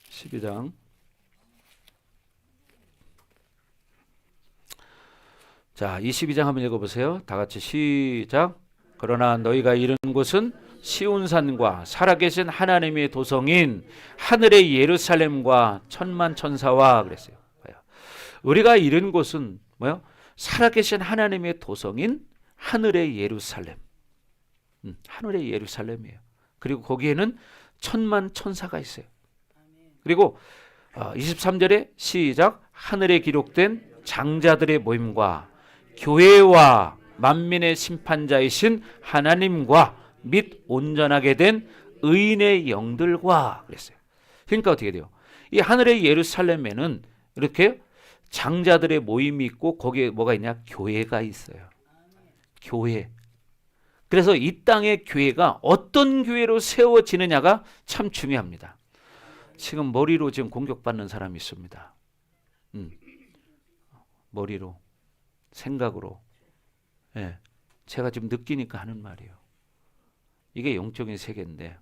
(12장) 자 22장 한번 읽어보세요. 다 같이 시작. 그러나 너희가 이른 곳은 시온산과 살아계신 하나님의 도성인 하늘의 예루살렘과 천만 천사와 그랬어요. 우리가 이른 곳은 뭐요? 살아계신 하나님의 도성인 하늘의 예루살렘. 하늘의 예루살렘이에요. 그리고 거기에는 천만 천사가 있어요. 그리고 23절에 시작. 하늘에 기록된 장자들의 모임과 교회와 만민의 심판자이신 하나님과 및 온전하게 된 의인의 영들과 그랬어요. 그러니까 어떻게 돼요? 이 하늘의 예루살렘에는 이렇게 장자들의 모임이 있고 거기에 뭐가 있냐? 교회가 있어요. 교회. 그래서 이 땅의 교회가 어떤 교회로 세워지느냐가 참 중요합니다. 지금 머리로 지금 공격받는 사람이 있습니다. 머리로, 생각으로. 예, 제가 지금 느끼니까 하는 말이에요. 이게 영적인 세계인데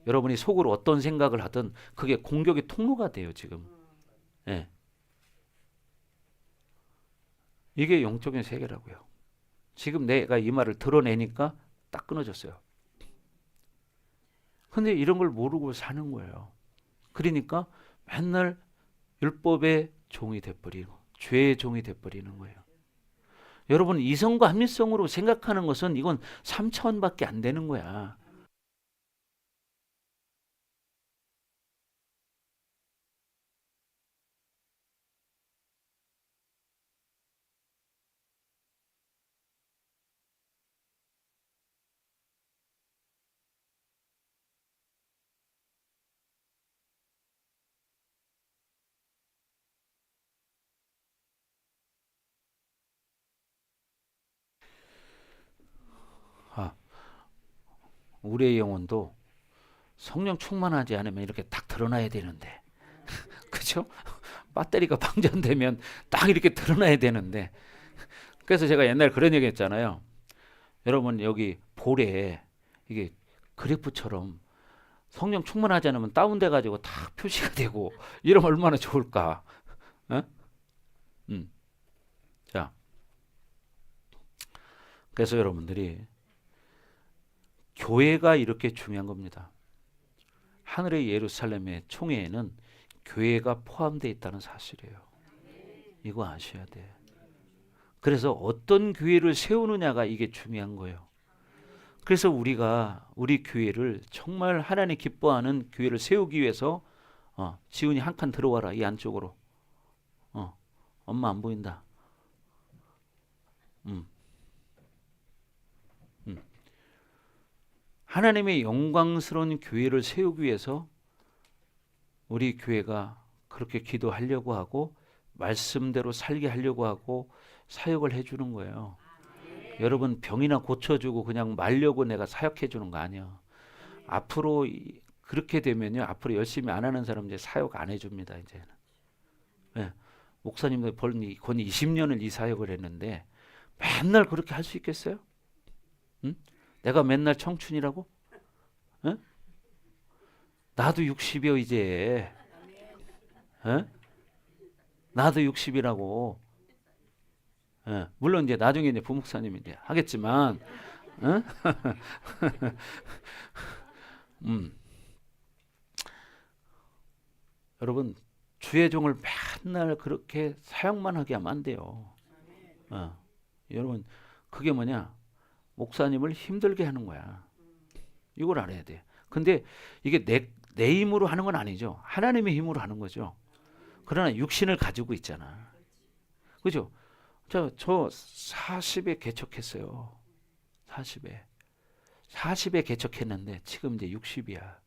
여러분이 속으로 어떤 생각을 하든 그게 공격의 통로가 돼요 지금. 예. 이게 영적인 세계라고요. 지금 내가 이 말을 드러내니까 딱 끊어졌어요. 근데 이런 걸 모르고 사는 거예요. 그러니까 맨날 율법의 종이 돼버리고 죄의 종이 돼버리는 거예요. 여러분 이성과 합리성으로 생각하는 것은 이건 3차원밖에 안 되는 거야. 아, 우리의 영혼도 성령 충만하지 않으면 이렇게 딱 드러나야 되는데 그죠? 배터리가 방전되면 딱 이렇게 드러나야 되는데 그래서 제가 옛날에 그런 얘기 했잖아요. 여러분 여기 볼에 이게 그래프처럼 성령 충만하지 않으면 다운돼 가지고 딱 표시가 되고 이러면 얼마나 좋을까. 어? 자, 그래서 여러분들이 교회가 이렇게 중요한 겁니다. 하늘의 예루살렘의 총회에는 교회가 포함되어 있다는 사실이에요. 이거 아셔야 돼. 그래서 어떤 교회를 세우느냐가 이게 중요한 거예요. 그래서 우리가 우리 교회를 정말 하나님 기뻐하는 교회를 세우기 위해서 지훈이 한 칸 들어와라 이 안쪽으로. 엄마 안 보인다. 음, 음. 하나님의 영광스러운 교회를 세우기 위해서 우리 교회가 그렇게 기도하려고 하고 말씀대로 살게 하려고 하고 사역을 해주는 거예요. 여러분 병이나 고쳐주고 그냥 말려고 내가 사역해 주는 거 아니야. 앞으로 그렇게 되면요. 앞으로 열심히 안 하는 사람 이제 사역 안 해줍니다. 이제는. 네. 목사님들 건 20년을 이 사역을 했는데 맨날 그렇게 할 수 있겠어요? 응? 내가 맨날 청춘이라고? 응? 나도 60이요 이제. 응? 나도 60이라고. 예, 물론 이제 나중에 이제 부목사님이 이제 하겠지만, 어? 여러분 주의 종을 맨날 그렇게 사역만 하게 하면 안 돼요. 여러분 그게 뭐냐? 목사님을 힘들게 하는 거야. 이걸 알아야 돼. 근데 이게 내 힘으로 하는 건 아니죠. 하나님의 힘으로 하는 거죠. 그러나 육신을 가지고 있잖아. 그죠? 저 40에 개척했어요. 40에 개척했는데 지금 이제 60이야.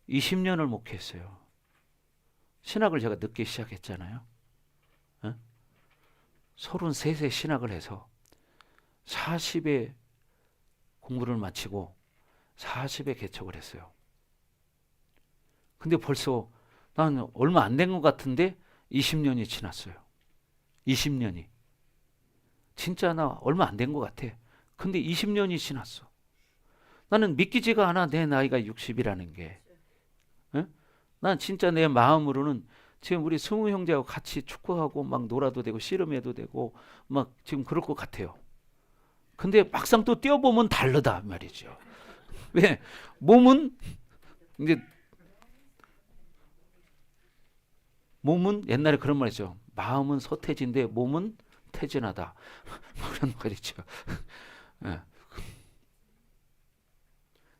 20년을 목회했어요. 신학을 제가 늦게 시작했잖아요. 33세 신학을 해서 40에 공부를 마치고 40에 개척을 했어요. 근데 벌써 난 얼마 안 된 것 같은데 20년이 지났어요. 20년이. 진짜 나 얼마 안 된 것 같아. 근데 20년이 지났어. 나는 믿기지가 않아. 내 나이가 60이라는 게. 난 진짜 내 마음으로는 지금 우리 승우 형제하고 같이 축구하고 막 놀아도 되고 씨름해도 되고 막 지금 그럴 것 같아요. 근데 막상 또 뛰어보면 다르다 말이죠. 왜? 몸은 이제 몸은 옛날에 그런 말 있죠. 마음은 서태지인데 몸은 태진하다. 그런 말이죠. 네.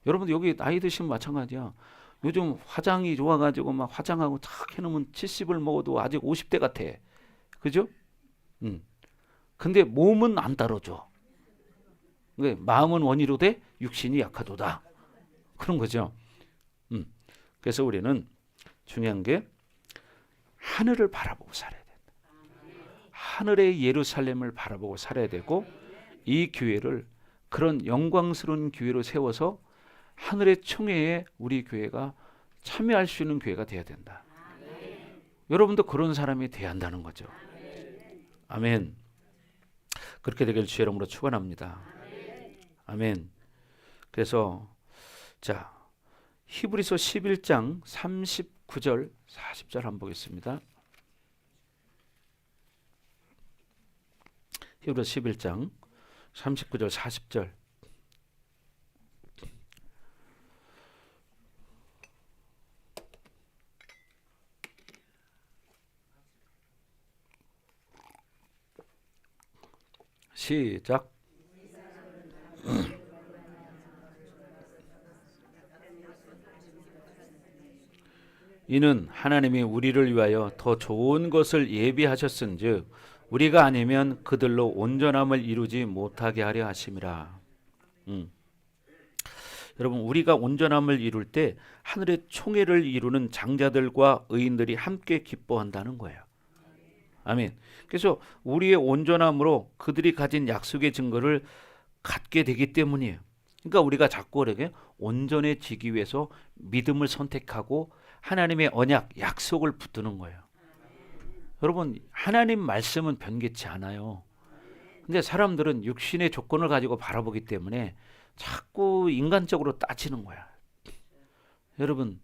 여러분들 여기 나이 드시면 마찬가지야. 요즘 화장이 좋아가지고 막 화장하고 탁 해놓으면 70을 먹어도 아직 50대 같아. 그죠? 근데 몸은 안 따라줘. 마음은 원이로 돼 육신이 약하도다. 그런 거죠. 그래서 우리는 중요한 게 하늘을 바라보고 살아야 된다. 하늘의 예루살렘을 바라보고 살아야 되고 이 교회를 그런 영광스러운 교회로 세워서 하늘의 총회에 우리 교회가 참여할 수 있는 교회가 돼야 된다. 여러분도 그런 사람이 돼야 한다는 거죠. 아멘. 그렇게 되길 주의 이름으로 축원합니다. 아멘. 그래서 자, 히브리서 11장 39절 40절 한번 보겠습니다. 히브리서 11장 39절 40절. 시작. 이는 하나님이 우리를 위하여 더 좋은 것을 예비하셨은즉 우리가 아니면 그들로 온전함을 이루지 못하게 하려 하심이라. 여러분, 우리가 온전함을 이룰 때 하늘의 총회를 이루는 장자들과 의인들이 함께 기뻐한다는 거예요. 아멘. 그래서 우리의 온전함으로 그들이 가진 약속의 증거를 갖게 되기 때문이에요. 그러니까 우리가 자꾸 그렇게 온전해지기 위해서 믿음을 선택하고 하나님의 언약, 약속을 붙드는 거예요. 여러분, 하나님 말씀은 변개치 않아요. 근데 사람들은 육신의 조건을 가지고 바라보기 때문에 자꾸 인간적으로 따지는 거야. 여러분,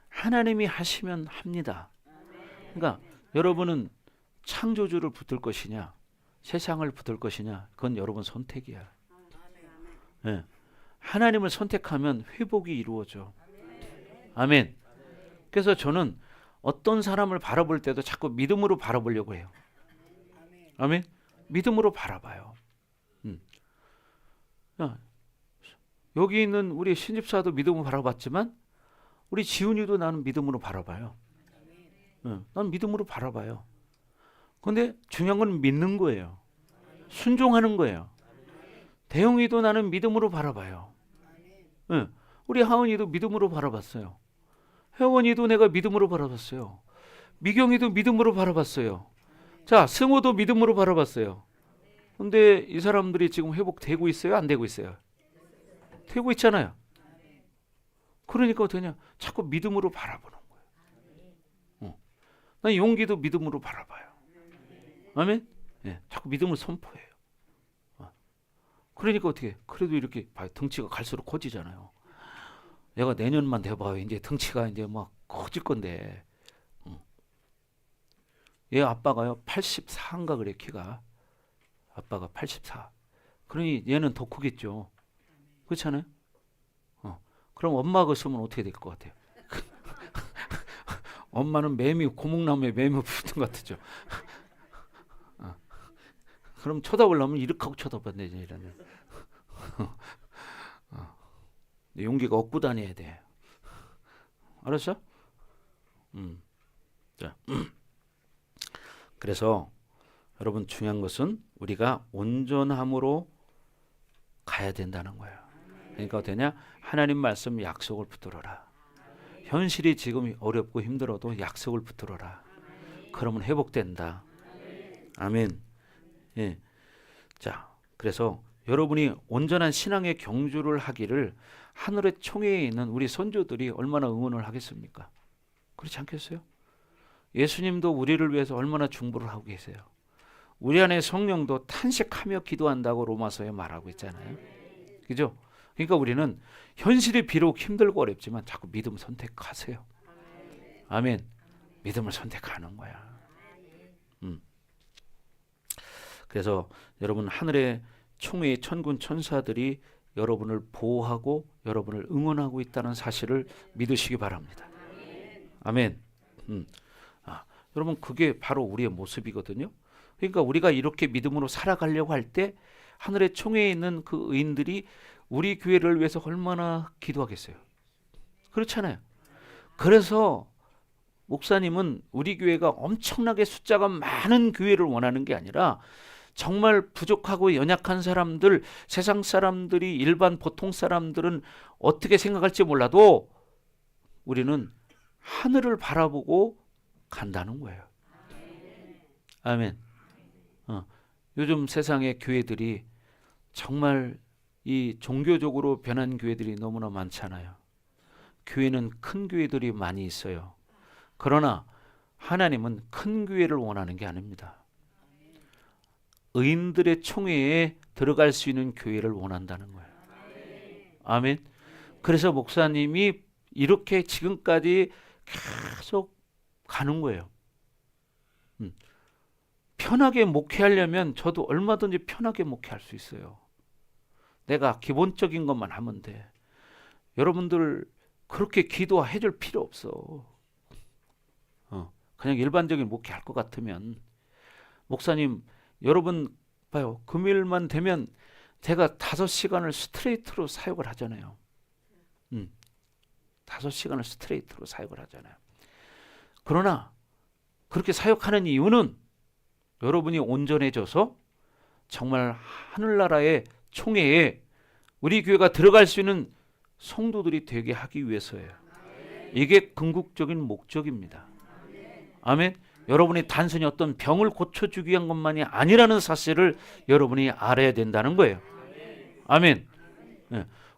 하나님이 하시면 합니다. 그러니까 여러분은 창조주를 붙들 것이냐, 세상을 붙들 것이냐, 그건 여러분 선택이야. 네. 하나님을 선택하면 회복이 이루어져. 아멘. 그래서 저는 어떤 사람을 바라볼 때도 자꾸 믿음으로 바라보려고 해요. 아멘. 믿음으로 바라봐요. 여기 있는 우리 신집사도 믿음으로 바라봤지만 우리 지훈이도 나는 믿음으로 바라봐요. 난 믿음으로 바라봐요. 근데 중요한 건 믿는 거예요. 순종하는 거예요. 대영이도 나는 믿음으로 바라봐요. 우리 하은이도 믿음으로 바라봤어요. 혜원이도 내가 믿음으로 바라봤어요. 미경이도 믿음으로 바라봤어요. 자, 승호도 믿음으로 바라봤어요. 근데 이 사람들이 지금 회복되고 있어요? 안 되고 있어요? 되고 있잖아요. 그러니까 어떠냐? 자꾸 믿음으로 바라보는 거예요. 난 용기도 믿음으로 바라봐요. 아멘? 네, 자꾸 믿음을 선포해요. 그러니까 어떻게? 그래도 이렇게 덩치가 갈수록 커지잖아요. 내가 내년만 돼봐요. 이제 덩치가 이제 막 커질 건데. 얘 아빠가요 84인가 그래, 키가. 아빠가 84. 그러니 얘는 더 크겠죠. 그렇잖아요. 그럼 엄마가 쓰면 어떻게 될 것 같아요? 엄마는 고목나무에 매미 붙은 것 같죠. 그럼 쳐다보려면 이렇게 하고 쳐다봤네, 이러면. 용기가 얻고 다녀야 돼. 알았어? 자, 그래서 여러분 중요한 것은 우리가 온전함으로 가야 된다는 거예요. 그러니까 어떠냐? 하나님 말씀 약속을 붙들어라. 현실이 지금 어렵고 힘들어도 약속을 붙들어라. 그러면 회복된다. 아멘. 예. 자, 그래서 여러분이 온전한 신앙의 경주를 하기를 하늘의 총회에 있는 우리 선조들이 얼마나 응원을 하겠습니까? 그렇지 않겠어요? 예수님도 우리를 위해서 얼마나 중보를 하고 계세요. 우리 안에 성령도 탄식하며 기도한다고 로마서에 말하고 있잖아요. 그죠? 그러니까 우리는 현실이 비록 힘들고 어렵지만 자꾸 믿음 선택하세요. 아멘. 믿음을 선택하는 거야. 그래서 여러분, 하늘의 총회의 천군 천사들이 여러분을 보호하고 여러분을 응원하고 있다는 사실을 믿으시기 바랍니다. 아멘. 여러분, 그게 바로 우리의 모습이거든요. 그러니까 우리가 이렇게 믿음으로 살아가려고 할 때 하늘의 총회에 있는 그 의인들이 우리 교회를 위해서 얼마나 기도하겠어요. 그렇잖아요. 그래서 목사님은 우리 교회가 엄청나게 숫자가 많은 교회를 원하는 게 아니라 정말 부족하고 연약한 사람들, 세상 사람들이, 일반 보통 사람들은 어떻게 생각할지 몰라도 우리는 하늘을 바라보고 간다는 거예요. 아멘. 요즘 세상의 교회들이 정말 이 종교적으로 변한 교회들이 너무나 많잖아요. 교회는 큰 교회들이 많이 있어요. 그러나 하나님은 큰 교회를 원하는 게 아닙니다. 의인들의 총회에 들어갈 수 있는 교회를 원한다는 거예요. 아멘. 그래서 목사님이 이렇게 지금까지 계속 가는 거예요. 편하게 목회하려면 저도 얼마든지 편하게 목회할 수 있어요. 내가 기본적인 것만 하면 돼. 여러분들 그렇게 기도해 줄 필요 없어. 그냥 일반적인 목회할 것 같으면 목사님 여러분 봐요. 금요일만 되면 제가 5시간을 스트레이트로 사역을 하잖아요. 5시간을 스트레이트로 사역을 하잖아요. 그러나 그렇게 사역하는 이유는 여러분이 온전해져서 정말 하늘나라의 총회에 우리 교회가 들어갈 수 있는 성도들이 되게 하기 위해서예요. 이게 궁극적인 목적입니다. 아멘. 여러분이 단순히 어떤 병을 고쳐주기 위한 것만이 아니라는 사실을 여러분이 알아야 된다는 거예요. 아멘.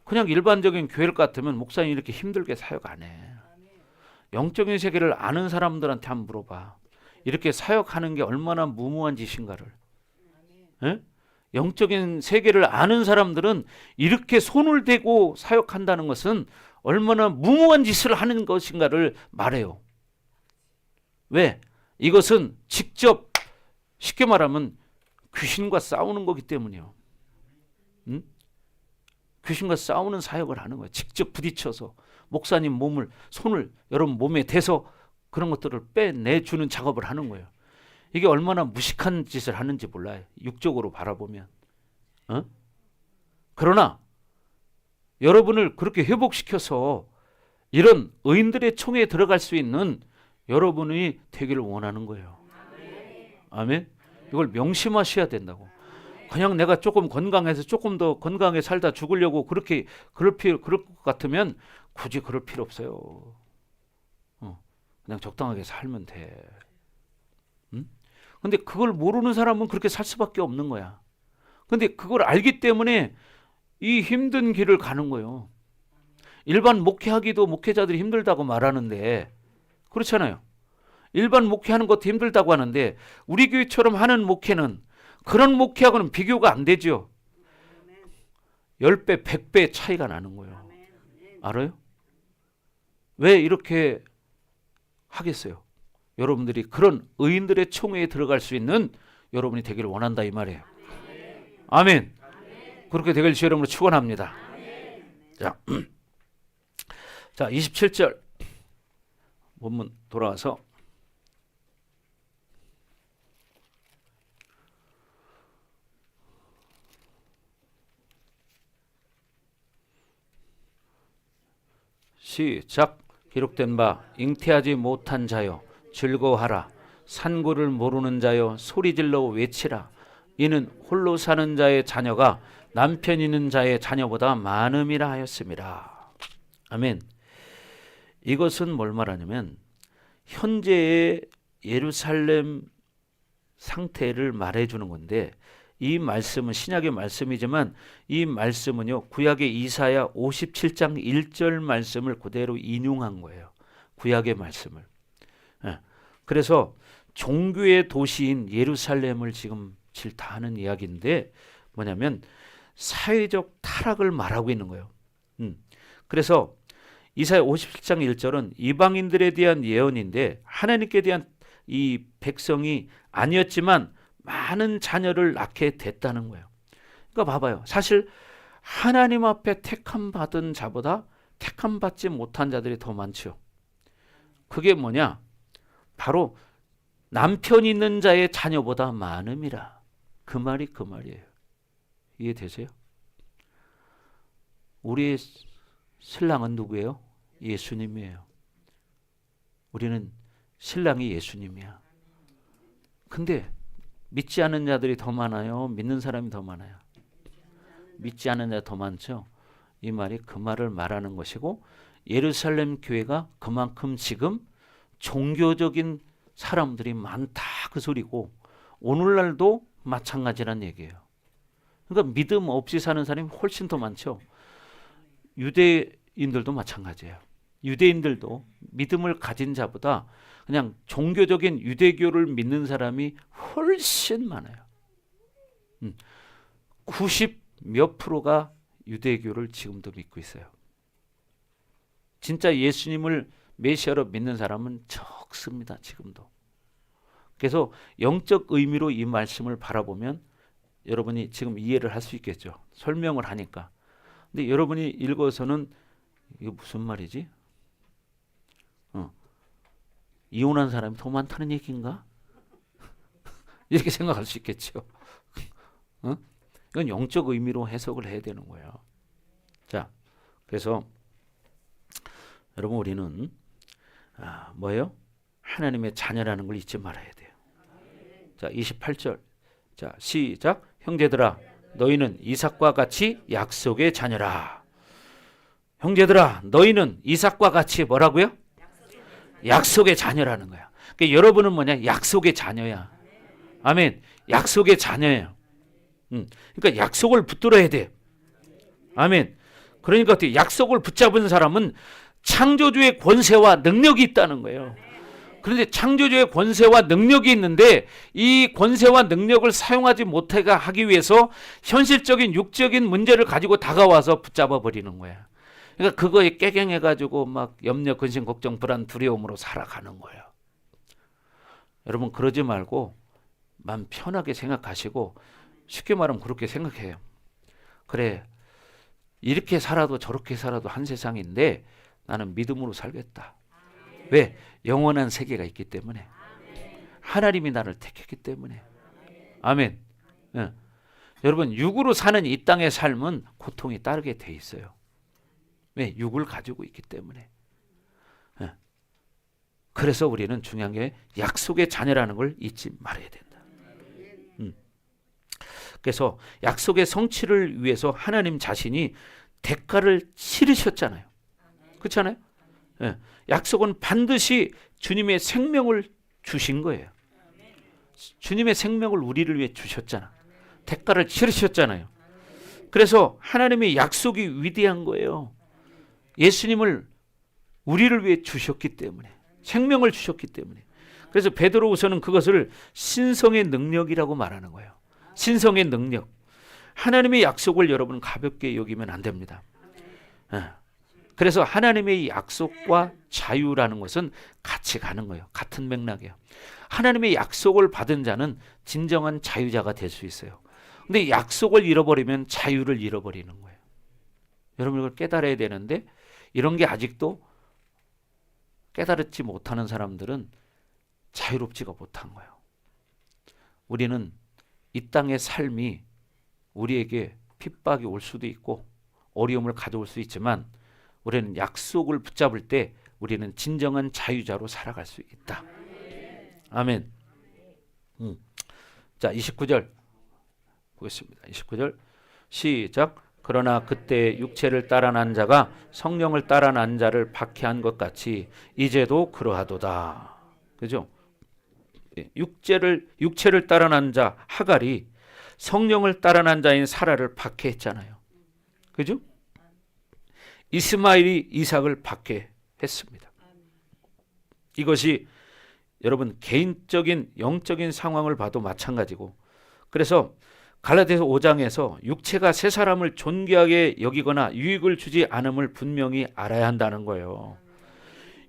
그냥 일반적인 교회 같으면 목사님 이렇게 힘들게 사역 안 해. 영적인 세계를 아는 사람들한테 한번 물어봐. 이렇게 사역하는 게 얼마나 무모한 짓인가를. 영적인 세계를 아는 사람들은 이렇게 손을 대고 사역한다는 것은 얼마나 무모한 짓을 하는 것인가를 말해요. 왜? 이것은 직접 쉽게 말하면 귀신과 싸우는 거기 때문이요. 귀신과 싸우는 사역을 하는 거예요. 직접 부딪혀서 목사님 손을 여러분 몸에 대서 그런 것들을 빼내주는 작업을 하는 거예요. 이게 얼마나 무식한 짓을 하는지 몰라요. 육적으로 바라보면. 그러나 여러분을 그렇게 회복시켜서 이런 의인들의 총회에 들어갈 수 있는 여러분이 되기를 원하는 거예요. 아멘. 이걸 명심하셔야 된다고. 그냥 내가 조금 건강해서 조금 더 건강하게 살다 죽으려고 그럴 것 같으면 굳이 그럴 필요 없어요. 그냥 적당하게 살면 돼. 근데 그걸 모르는 사람은 그렇게 살 수밖에 없는 거야. 근데 그걸 알기 때문에 이 힘든 길을 가는 거예요. 일반 목회하기도 목회자들이 힘들다고 말하는데 그렇잖아요. 일반 목회하는 것도 힘들다고 하는데 우리 교회처럼 하는 목회는 그런 목회하고는 비교가 안 되죠. 10배, 100배 차이가 나는 거예요. 알아요? 왜 이렇게 하겠어요? 여러분들이 그런 의인들의 총회에 들어갈 수 있는 여러분이 되기를 원한다 이 말이에요. 아멘. 그렇게 되길 주 이름으로 축원합니다. 자, 27절 본문 돌아와서 시작. 기록된 바 잉태하지 못한 자여 즐거워하라. 산고를 모르는 자여 소리질러 외치라. 이는 홀로 사는 자의 자녀가 남편 있는 자의 자녀보다 많음이라 하였습니다. 아멘. 이것은 뭘 말하냐면 현재의 예루살렘 상태를 말해주는 건데 이 말씀은 신약의 말씀이지만 이 말씀은요 구약의 이사야 57장 1절 말씀을 그대로 인용한 거예요. 구약의 말씀을. 그래서 종교의 도시인 예루살렘을 지금 질타하는 이야기인데 뭐냐면 사회적 타락을 말하고 있는 거예요. 그래서 이사야 57장 1절은 이방인들에 대한 예언인데 하나님께 대한 이 백성이 아니었지만 많은 자녀를 낳게 됐다는 거예요. 그러니까 봐봐요. 사실 하나님 앞에 택함 받은 자보다 택함 받지 못한 자들이 더 많죠. 그게 뭐냐? 바로 남편 있는 자의 자녀보다 많음이라. 그 말이 그 말이에요. 이해되세요? 우리의 신랑은 누구예요? 예수님이에요. 우리는 신랑이 예수님이야. 근데 믿지 않는 자들이 더 많아요? 믿는 사람이 더 많아요? 믿지 않는 자가 더 많죠? 이 말이 그 말을 말하는 것이고 예루살렘 교회가 그만큼 지금 종교적인 사람들이 많다 그 소리고 오늘날도 마찬가지란 얘기예요. 그러니까 믿음 없이 사는 사람이 훨씬 더 많죠. 유대인들도 마찬가지예요. 유대인들도 믿음을 가진 자보다 그냥 종교적인 유대교를 믿는 사람이 훨씬 많아요. 90 몇 프로가 유대교를 지금도 믿고 있어요. 진짜 예수님을 메시아로 믿는 사람은 적습니다. 지금도. 그래서 영적 의미로 이 말씀을 바라보면 여러분이 지금 이해를 할 수 있겠죠. 설명을 하니까. 근데 여러분이 읽어서는 이거 무슨 말이지? 이혼한 사람이 더 많다는 얘기인가? 이렇게 생각할 수 있겠죠. 이건 영적 의미로 해석을 해야 되는 거예요. 자, 그래서 여러분 우리는 뭐예요? 하나님의 자녀라는 걸 잊지 말아야 돼요. 자, 28절. 자, 시작. 형제들아, 너희는 이삭과 같이 약속의 자녀라. 형제들아, 너희는 이삭과 같이 뭐라고요? 약속의 자녀라는 거야. 그러니까 여러분은 뭐냐? 약속의 자녀야. 아멘. 약속의 자녀예요. 그러니까 약속을 붙들어야 돼. 아멘. 그러니까 어떻게 약속을 붙잡은 사람은 창조주의 권세와 능력이 있다는 거예요. 그런데 창조주의 권세와 능력이 있는데 이 권세와 능력을 사용하지 못하게 하기 위해서 현실적인 육적인 문제를 가지고 다가와서 붙잡아 버리는 거야. 그러니까 그거에 깨갱해가지고 막 염려, 근심, 걱정, 불안, 두려움으로 살아가는 거예요. 여러분 그러지 말고 마음 편하게 생각하시고 쉽게 말하면 그렇게 생각해요. 그래, 이렇게 살아도 저렇게 살아도 한 세상인데 나는 믿음으로 살겠다. 왜? 영원한 세계가 있기 때문에. 하나님이 나를 택했기 때문에. 아멘. 네. 여러분 육으로 사는 이 땅의 삶은 고통이 따르게 돼 있어요. 왜? 육을 가지고 있기 때문에. 네. 그래서 우리는 중요한 게 약속의 자녀라는 걸 잊지 말아야 된다. 그래서 약속의 성취를 위해서 하나님 자신이 대가를 치르셨잖아요. 그렇잖아요? 네. 약속은 반드시 주님의 생명을 주신 거예요. 주님의 생명을 우리를 위해 주셨잖아. 대가를 치르셨잖아요. 그래서 하나님의 약속이 위대한 거예요. 예수님을 우리를 위해 주셨기 때문에, 생명을 주셨기 때문에. 그래서 베드로후서는 그것을 신성의 능력이라고 말하는 거예요. 신성의 능력. 하나님의 약속을 여러분 가볍게 여기면 안 됩니다. 그래서 하나님의 약속과 자유라는 것은 같이 가는 거예요. 같은 맥락이에요. 하나님의 약속을 받은 자는 진정한 자유자가 될 수 있어요. 근데 약속을 잃어버리면 자유를 잃어버리는 거예요. 여러분 이걸 깨달아야 되는데 이런 게 아직도 깨달지 못하는 사람들은 자유롭지가 못한 거예요. 우리는 이 땅의 삶이 우리에게 핍박이 올 수도 있고 어려움을 가져올 수 있지만 우리는 약속을 붙잡을 때 우리는 진정한 자유자로 살아갈 수 있다. 아멘. 자, 29절 보겠습니다. 29절 시작. 그러나 그때 육체를 따라 난 자가 성령을 따라 난 자를 박해한 것 같이 이제도 그러하도다. 그죠? 육체를 따라 난 자 하갈이 성령을 따라 난 자인 사라를 박해했잖아요. 그죠? 이스마엘이 이삭을 박해했습니다. 이것이 여러분 개인적인 영적인 상황을 봐도 마찬가지고, 그래서 갈라디아서 5장에서 육체가 새 사람을 존귀하게 여기거나 유익을 주지 않음을 분명히 알아야 한다는 거예요.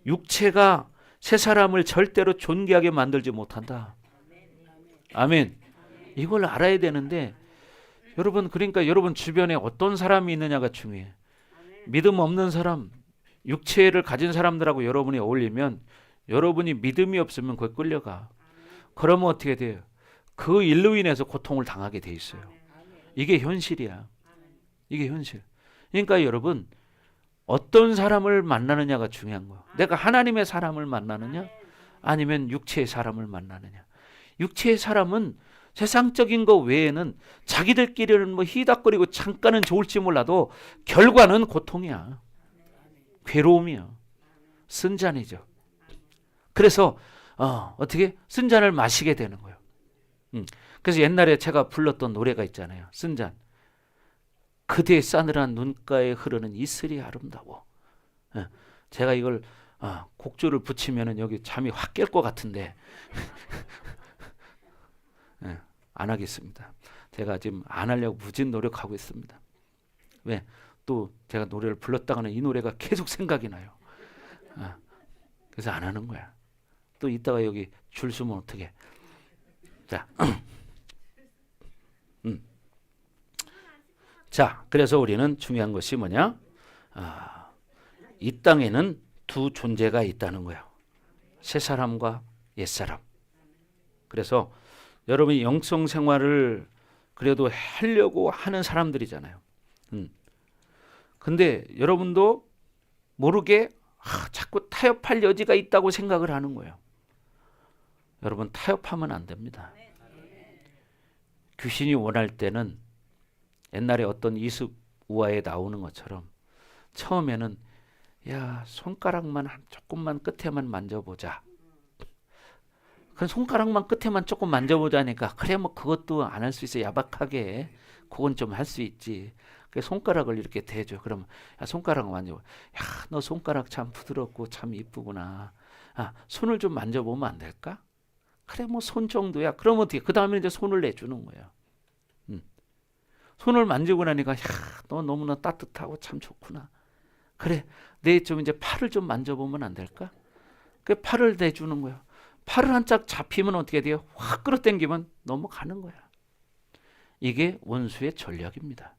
육체가 새 사람을 절대로 존귀하게 만들지 못한다. 아멘. 이걸 알아야 되는데 여러분, 그러니까 여러분 주변에 어떤 사람이 있느냐가 중요해. 믿음 없는 사람, 육체를 가진 사람들하고 여러분이 어울리면 여러분이 믿음이 없으면 거기 끌려가. 그러면 어떻게 돼요? 그 일로 인해서 고통을 당하게 돼 있어요. 이게 현실이야. 이게 현실. 그러니까 여러분 어떤 사람을 만나느냐가 중요한 거야. 내가 하나님의 사람을 만나느냐 아니면 육체의 사람을 만나느냐. 육체의 사람은 세상적인 거 외에는 자기들끼리는 뭐 희닥거리고 잠깐은 좋을지 몰라도 결과는 고통이야. 괴로움이야. 쓴잔이죠. 그래서 어떻게 쓴잔을 마시게 되는 거예요. 그래서 옛날에 제가 불렀던 노래가 있잖아요. 쓴잔. 그대의 싸늘한 눈가에 흐르는 이슬이 아름다워. 예, 제가 이걸 곡조를 붙이면은 여기 잠이 확 깰 것 같은데 예, 안 하겠습니다. 제가 지금 안 하려고 무진 노력하고 있습니다. 왜? 또 제가 노래를 불렀다가는 이 노래가 계속 생각이 나요. 그래서 안 하는 거야. 또 이따가 여기 줄 서면 어떡해. 자, 자, 그래서 우리는 중요한 것이 뭐냐? 이 땅에는 두 존재가 있다는 거예요. 새 사람과 옛 사람. 그래서 여러분이 영성 생활을 그래도 하려고 하는 사람들이잖아요. 근데 여러분도 모르게 자꾸 타협할 여지가 있다고 생각을 하는 거예요. 여러분, 타협하면 안 됩니다. 귀신이 원할 때는 옛날에 어떤 이솝 우화에 나오는 것처럼 처음에는 야, 손가락만 조금만 끝에만 만져보자. 그 손가락만 끝에만 조금 만져보자니까 그래 뭐 그것도 안 할 수 있어. 야박하게 그건 좀 할 수 있지. 그 손가락을 이렇게 대줘. 그러면 야, 손가락 만져봐. 야, 너 손가락 참 부드럽고 참 이쁘구나. 손을 좀 만져보면 안 될까? 그래 뭐 손 정도야. 그럼 어떻게? 그 다음에 이제 손을 내주는 거야. 손을 만지고 나니까 야, 너 너무나 따뜻하고 참 좋구나. 그래, 내 좀 이제 팔을 좀 만져보면 안 될까? 그 팔을 내주는 거야. 팔을 한짝 잡히면 어떻게 돼요? 확 끌어당기면 넘어가는 거야. 이게 원수의 전략입니다.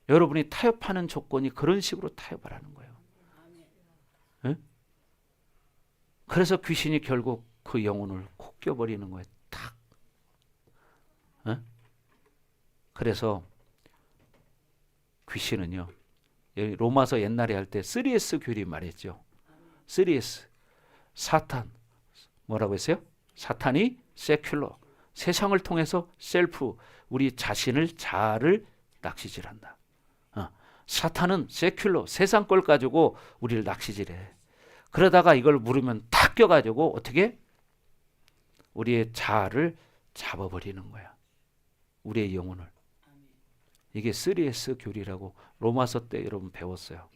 여러분이 타협하는 조건이 그런 식으로 타협을 하는 거예요. 네? 그래서 귀신이 결국 그 영혼을 콕 껴버리는 거예요. 탁. 네? 그래서 귀신은요, 로마서 옛날에 할 때 3S 교리 말했죠. 3S. 사탄. 뭐라고 했어요? 사탄이 세큘러. 세상을 통해서 셀프. 우리 자신을 자아를 낚시질한다. 사탄은 세큘러. 세상 걸 가지고 우리를 낚시질해. 그러다가 이걸 물으면 탁 껴가지고 어떻게? 우리의 자아를 잡아버리는 거야. 우리의 영혼을. 이게 3S 교리라고 로마서 때 여러분 배웠어요.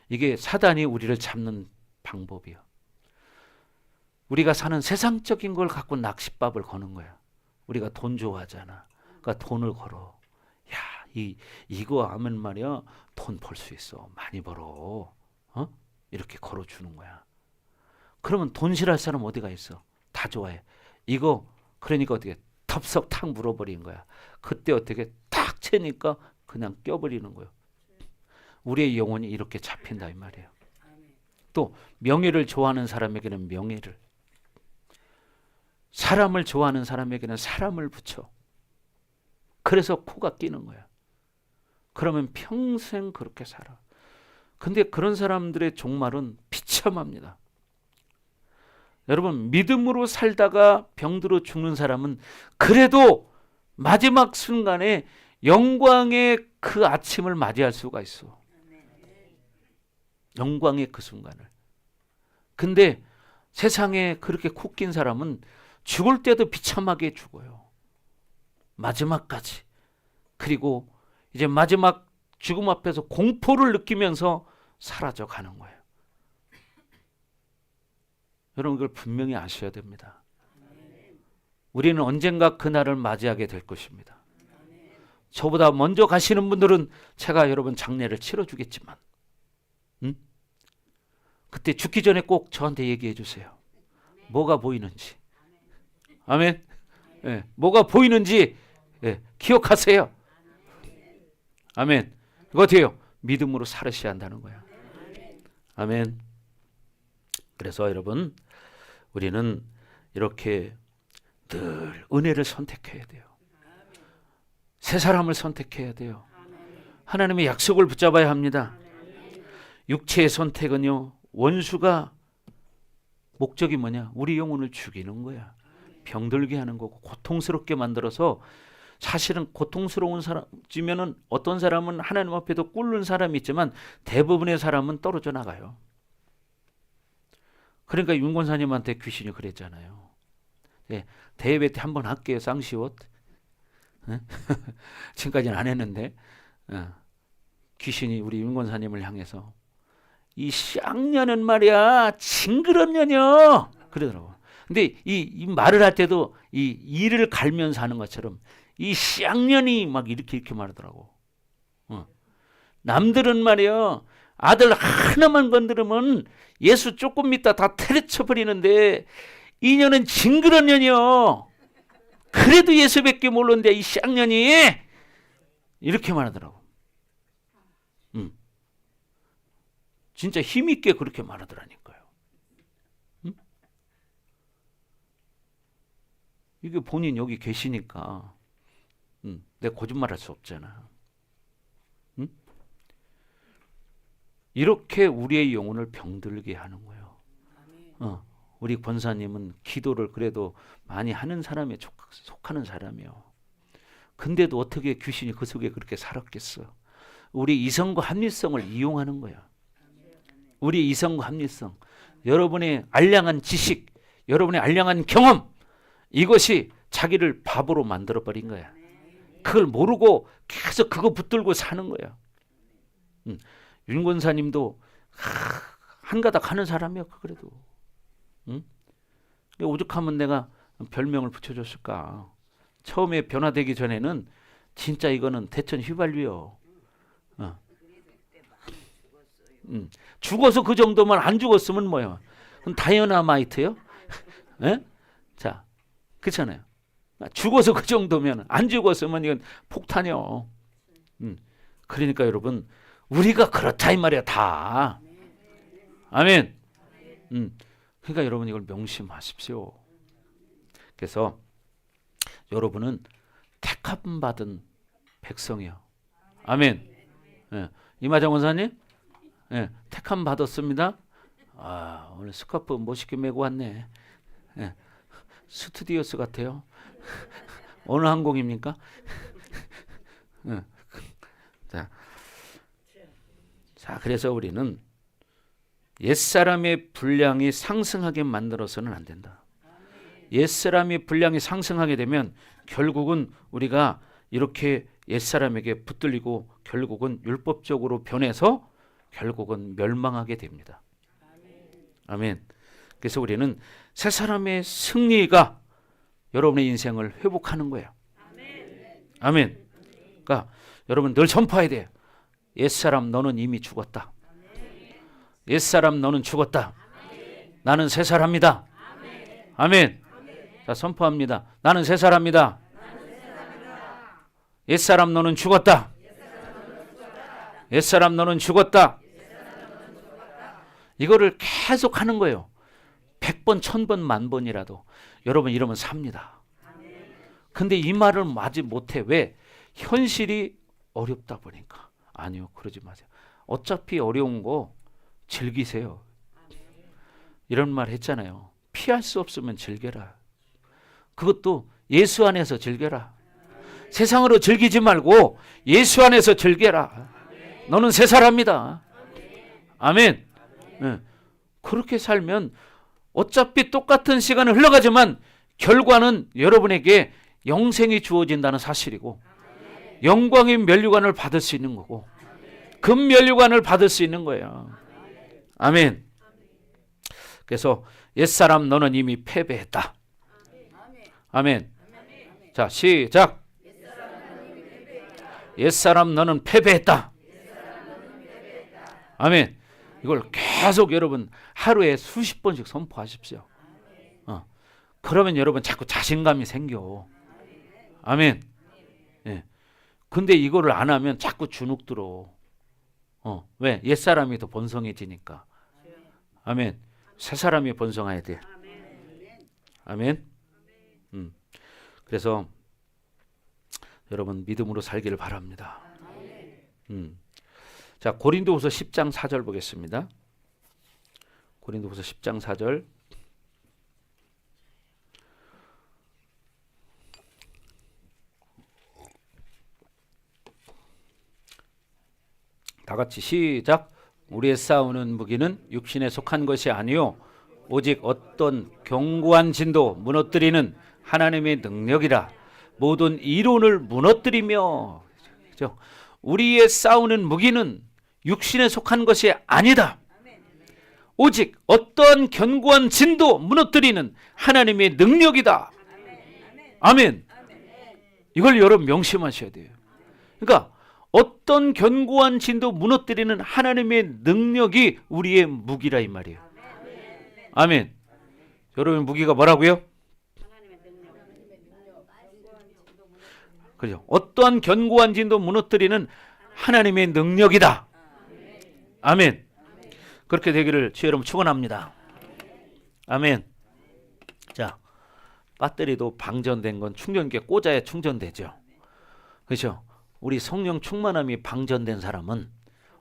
이게 사단이 우리를 잡는 방법이요. 우리가 사는 세상적인 걸 갖고 낚싯밥을 거는 거야. 우리가 돈 좋아하잖아. 그러니까 돈을 걸어. 야, 이거 하면 말이야 돈 벌 수 있어. 많이 벌어. 이렇게 걸어주는 거야. 그러면 돈 싫어할 사람 어디가 있어? 다 좋아해. 이거 그러니까 어떻게 덥석 탁 물어버린 거야. 그때 어떻게 탁 채니까 그냥 껴버리는 거예요. 우리의 영혼이 이렇게 잡힌다 이 말이에요. 또 명예를 좋아하는 사람에게는 명예를, 사람을 좋아하는 사람에게는 사람을 붙여. 그래서 코가 끼는 거야. 그러면 평생 그렇게 살아. 근데 그런 사람들의 종말은 비참합니다. 여러분, 믿음으로 살다가 병들어 죽는 사람은 그래도 마지막 순간에 영광의 그 아침을 맞이할 수가 있어. 영광의 그 순간을. 근데 세상에 그렇게 코 낀 사람은 죽을 때도 비참하게 죽어요. 마지막까지. 그리고 이제 마지막 죽음 앞에서 공포를 느끼면서 사라져 가는 거예요. 여러분, 그걸 분명히 아셔야 됩니다. 우리는 언젠가 그날을 맞이하게 될 것입니다. 저보다 먼저 가시는 분들은 제가 여러분 장례를 치러주겠지만 그때 죽기 전에 꼭 저한테 얘기해 주세요. 뭐가 보이는지. 아멘. 예, 뭐가 보이는지 기억하세요. 아멘. 이거 어때요? 믿음으로 살으셔야 한다는 거야. 아멘. 그래서 여러분, 우리는 이렇게 늘 은혜를 선택해야 돼요. 새 사람을 선택해야 돼요. 하나님의 약속을 붙잡아야 합니다. 육체의 선택은요, 원수가 목적이 뭐냐? 우리 영혼을 죽이는 거야. 병들게 하는 거고 고통스럽게 만들어서, 사실은 고통스러운 사람이면은 어떤 사람은 하나님 앞에도 꿇는 사람이 있지만 대부분의 사람은 떨어져 나가요. 그러니까 윤권사님한테 귀신이 그랬잖아요. 네, 대회 때 한번 할게요. 쌍시옷. 예? 지금까지는 안 했는데 귀신이 우리 윤권사님을 향해서 이 쌍년은 말이야 징그럽냐뇨 그러더라고. 근데 이 말을 할 때도 이 이를 갈면서 하는 것처럼 이 쌍년이 막 이렇게 말하더라고. 남들은 말이야 아들 하나만 건드리면 예수 조금 있다 다 때려쳐 버리는데 이 년은 징그런 년이요. 그래도 예수밖에 모르는데 이 쌍년이 이렇게 말하더라고. 진짜 힘있게 그렇게 말하더라니까요. 이게 본인 여기 계시니까 내가 거짓말할 수 없잖아. 이렇게 우리의 영혼을 병들게 하는 거예요. 우리 권사님은 기도를 그래도 많이 하는 사람에 속하는 사람이요. 근데도 어떻게 귀신이 그 속에 그렇게 살았겠어? 우리 이성과 합리성을 이용하는 거야. 우리 이성과 합리성, 여러분의 알량한 지식, 여러분의 알량한 경험, 이것이 자기를 바보로 만들어버린 거야. 그걸 모르고 계속 그거 붙들고 사는 거야. 윤 권사님도 한가닥 하는 사람이야. 그래도 오죽하면 내가 별명을 붙여줬을까. 처음에 변화되기 전에는 진짜 이거는 대천 휘발유요. 죽어서 그 정도면 안 죽었으면 뭐야? 그럼 다이너마이트요? 예? 자, 그렇잖아요. 죽어서 그 정도면 안 죽었으면 이건 폭탄이요. 그러니까 여러분 우리가 그렇다 이 말이야 다. 아멘. 그러니까 여러분 이걸 명심하십시오. 그래서 여러분은 택함 받은 백성이요. 아멘. 예. 이마정 원사님, 예. 택함 받았습니다. 오늘 스카프 멋있게 메고 왔네. 예. 스튜디오스 같아요. 어느 항공입니까? 예. 자, 그래서 우리는 옛사람의 분량이 상승하게 만들어서는 안 된다. 옛사람의 분량이 상승하게 되면 결국은 우리가 이렇게 옛사람에게 붙들리고 결국은 율법적으로 변해서 결국은 멸망하게 됩니다. 아멘. 그래서 우리는 새 사람의 승리가 여러분의 인생을 회복하는 거예요. 아멘. 그러니까 여러분 늘 선포해야 돼요. 옛사람 너는 이미 죽었다. 옛사람 너는 죽었다. 나는 새 사람이다. 아멘. 자, 선포합니다. 나는 새 사람이다. 옛사람 너는 죽었다. 옛사람 너는 죽었다. 이거를 계속 하는 거예요. 100번, 1000번, 10,000번이라도 여러분 이러면 삽니다. 근데 이 말을 하지 못해. 왜? 현실이 어렵다 보니까. 아니요, 그러지 마세요. 어차피 어려운 거 즐기세요. 이런 말 했잖아요. 피할 수 없으면 즐겨라. 그것도 예수 안에서 즐겨라. 세상으로 즐기지 말고 예수 안에서 즐겨라. 너는 새 사람이다. 아멘. 네. 그렇게 살면 어차피 똑같은 시간은 흘러가지만 결과는 여러분에게 영생이 주어진다는 사실이고 영광의 면류관을 받을 수 있는 거고 금면류관을 받을 수 있는 거예요. 아멘. 그래서 옛사람 너는 이미 패배했다. 아멘. 자, 시작. 옛사람 너는 패배했다. 아멘. 이걸 계속 여러분 하루에 수십 번씩 선포하십시오. 그러면 여러분 자꾸 자신감이 생겨. 아멘. 예. 근데 이거를 안 하면 자꾸 주눅 들어. 왜? 옛사람이 더 번성해지니까. 아멘. 새 사람이 번성해야 돼. 아멘. 그래서 여러분 믿음으로 살기를 바랍니다. 자, 고린도후서 10장 4절 보겠습니다. 고린도후서 10장 4절. 다 같이 시작. 우리의 싸우는 무기는 육신에 속한 것이 아니요 오직 어떤 견고한 진도 무너뜨리는 하나님의 능력이라. 모든 이론을 무너뜨리며, 그죠? 우리의 싸우는 무기는 육신에 속한 것이 아니다. 오직 어떠한 견고한 진도 무너뜨리는 하나님의 능력이다. 아멘. 이걸 여러분 명심하셔야 돼요. 그러니까 어떤 견고한 진도 무너뜨리는 하나님의 능력이 우리의 무기라 이 말이에요. 아멘. 여러분 무기가 뭐라고요? 그죠? 어떠한 견고한 진도 무너뜨리는 하나님의 능력이다. 아멘. 그렇게 되기를 주 여러분 축원합니다. 아멘. 자, 배터리도 방전된 건 충전기에 꽂아야 충전되죠. 그렇죠? 우리 성령 충만함이 방전된 사람은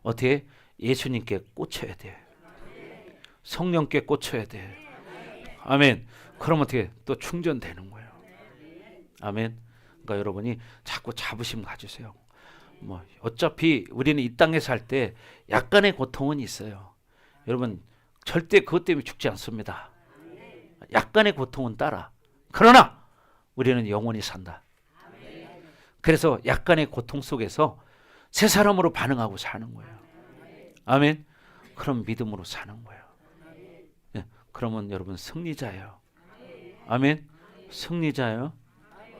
어떻게? 예수님께 꽂혀야 돼. 성령께 꽂혀야 돼. 아멘. 그럼 어떻게? 또 충전되는 거예요. 아멘. 그러니까 여러분이 자꾸 자부심 가지세요. 뭐 어차피 우리는 이 땅에 살 때 약간의 고통은 있어요. 여러분 절대 그것 때문에 죽지 않습니다. 약간의 고통은 따라. 그러나 우리는 영원히 산다. 그래서 약간의 고통 속에서 새 사람으로 반응하고 사는 거예요. 아멘. 그럼 믿음으로 사는 거예요. 네, 그러면 여러분 승리자예요. 아멘. 승리자예요.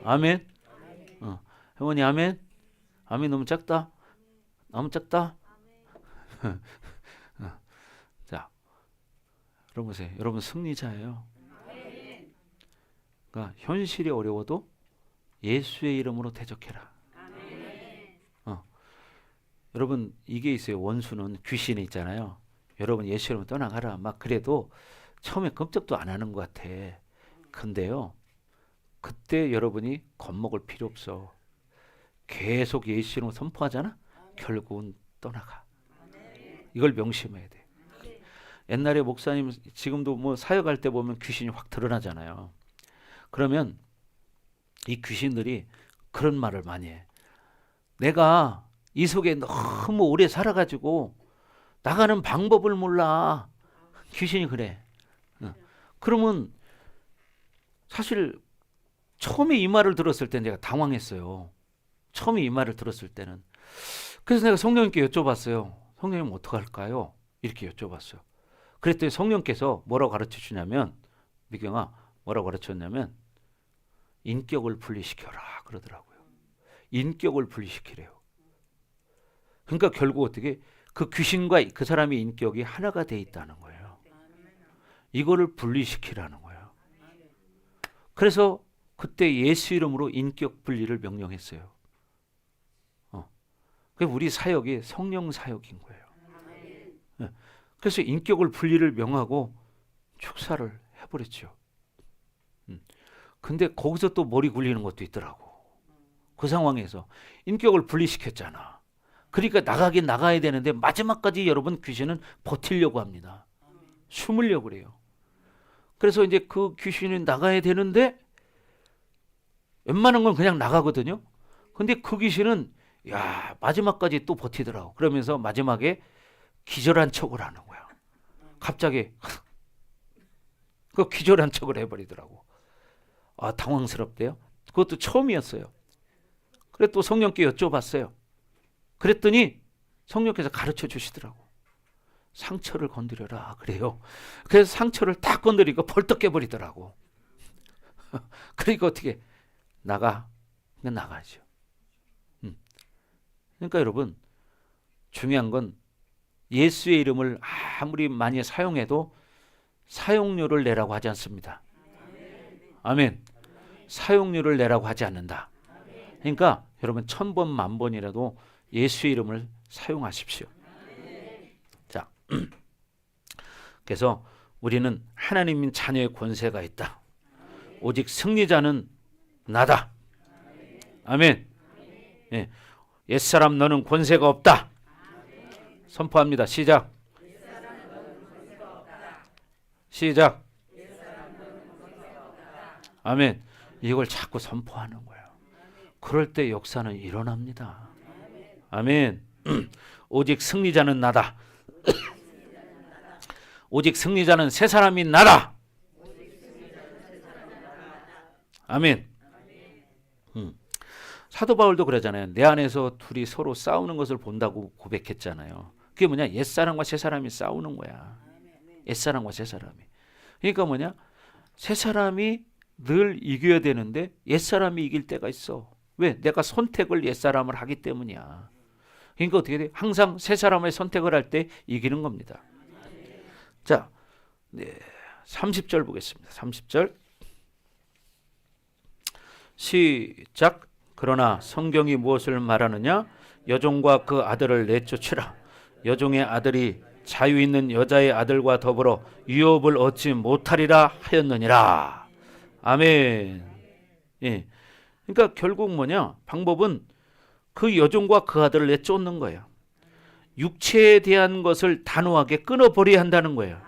아멘. 회원이 아멘. 아멘. 너무 작다. 너무 작다. 자, 여러분 보세요. 여러분 승리자예요. 그러니까 현실이 어려워도 예수의 이름으로 대적해라. 여러분 이게 있어요. 원수는 귀신이 있잖아요. 여러분 예수 이름으로 떠나가라. 막 그래도 처음에 끔찍도 안 하는 것 같아. 근데요. 그때 여러분이 겁먹을 필요 없어. 계속 예수 이름으로 선포하잖아. 결국은 떠나가. 이걸 명심해야 돼. 옛날에 목사님 지금도 뭐 사역할 때 보면 귀신이 확 드러나잖아요. 그러면 이 귀신들이 그런 말을 많이 해. 내가 이 속에 너무 오래 살아가지고 나가는 방법을 몰라. 귀신이 그래. 그러면 사실 처음에 이 말을 들었을 때 내가 당황했어요. 처음에 이 말을 들었을 때는. 그래서 내가 성령님께 여쭤봤어요. 성령님 어떡할까요? 이렇게 여쭤봤어요. 그랬더니 성령께서 뭐라고 가르쳐 주냐면, 미경아 뭐라고 가르쳤냐면 인격을 분리시켜라 그러더라고요. 인격을 분리시키래요. 그러니까 결국 어떻게 그 귀신과 그 사람의 인격이 하나가 돼 있다는 거예요. 이거를 분리시키라는 거예요. 그래서 그때 예수 이름으로 인격 분리를 명령했어요. 우리 사역이 성령 사역인 거예요. 그래서 인격을 분리를 명하고 축사를 해버렸죠. 근데 거기서 또 머리 굴리는 것도 있더라고. 그 상황에서 인격을 분리시켰잖아. 그러니까 나가긴 나가야 되는데 마지막까지 여러분 귀신은 버티려고 합니다. 숨으려고 그래요. 그래서 이제 그 귀신이 나가야 되는데 웬만한 건 그냥 나가거든요. 근데 그 귀신은 마지막까지 또 버티더라고. 그러면서 마지막에 기절한 척을 하는 거야. 갑자기 그 기절한 척을 해버리더라고. 당황스럽대요. 그것도 처음이었어요. 그래 또 성령께 여쭤봤어요. 그랬더니 성령께서 가르쳐 주시더라고. 상처를 건드려라 그래요. 그래서 상처를 딱 건드리고 벌떡 깨버리더라고. 그러니까 어떻게 나가? 그냥 나가죠. 그러니까 여러분 중요한 건 예수의 이름을 아무리 많이 사용해도 사용료를 내라고 하지 않습니다. 아멘. 사용료를 내라고 하지 않는다. 그러니까 여러분 1000번, 10,000번이라도 예수의 이름을 사용하십시오. 자, 그래서 우리는 하나님인 자녀의 권세가 있다. 오직 승리자는 나다. 아멘. 예. 옛사람 너는 권세가 없다. 선포합니다. 시작. 시작. 아멘. 이걸 자꾸 선포하는 거예요. 그럴 때 역사는 일어납니다. 아멘. 오직 승리자는 나다. 오직 승리자는 새 사람이 나다. 아멘. 음. 사도 바울도 그러잖아요. 내 안에서 둘이 서로 싸우는 것을 본다고 고백했잖아요. 그게 뭐냐? 옛사람과 새사람이 싸우는 거야. 옛사람과 새사람이. 그러니까 뭐냐? 새사람이 늘 이겨야 되는데 옛사람이 이길 때가 있어. 왜? 내가 선택을 옛사람을 하기 때문이야. 그러니까 어떻게 돼? 항상 새사람을 선택을 할 때 이기는 겁니다. 자, 네, 30절 보겠습니다. 30절 시작. 그러나 성경이 무엇을 말하느냐? 여종과 그 아들을 내쫓으라. 여종의 아들이 자유 있는 여자의 아들과 더불어 유업을 얻지 못하리라 하였느니라. 아멘. 예. 그러니까 결국 뭐냐? 방법은 그 여종과 그 아들을 내쫓는 거예요. 육체에 대한 것을 단호하게 끊어버려야 한다는 거예요.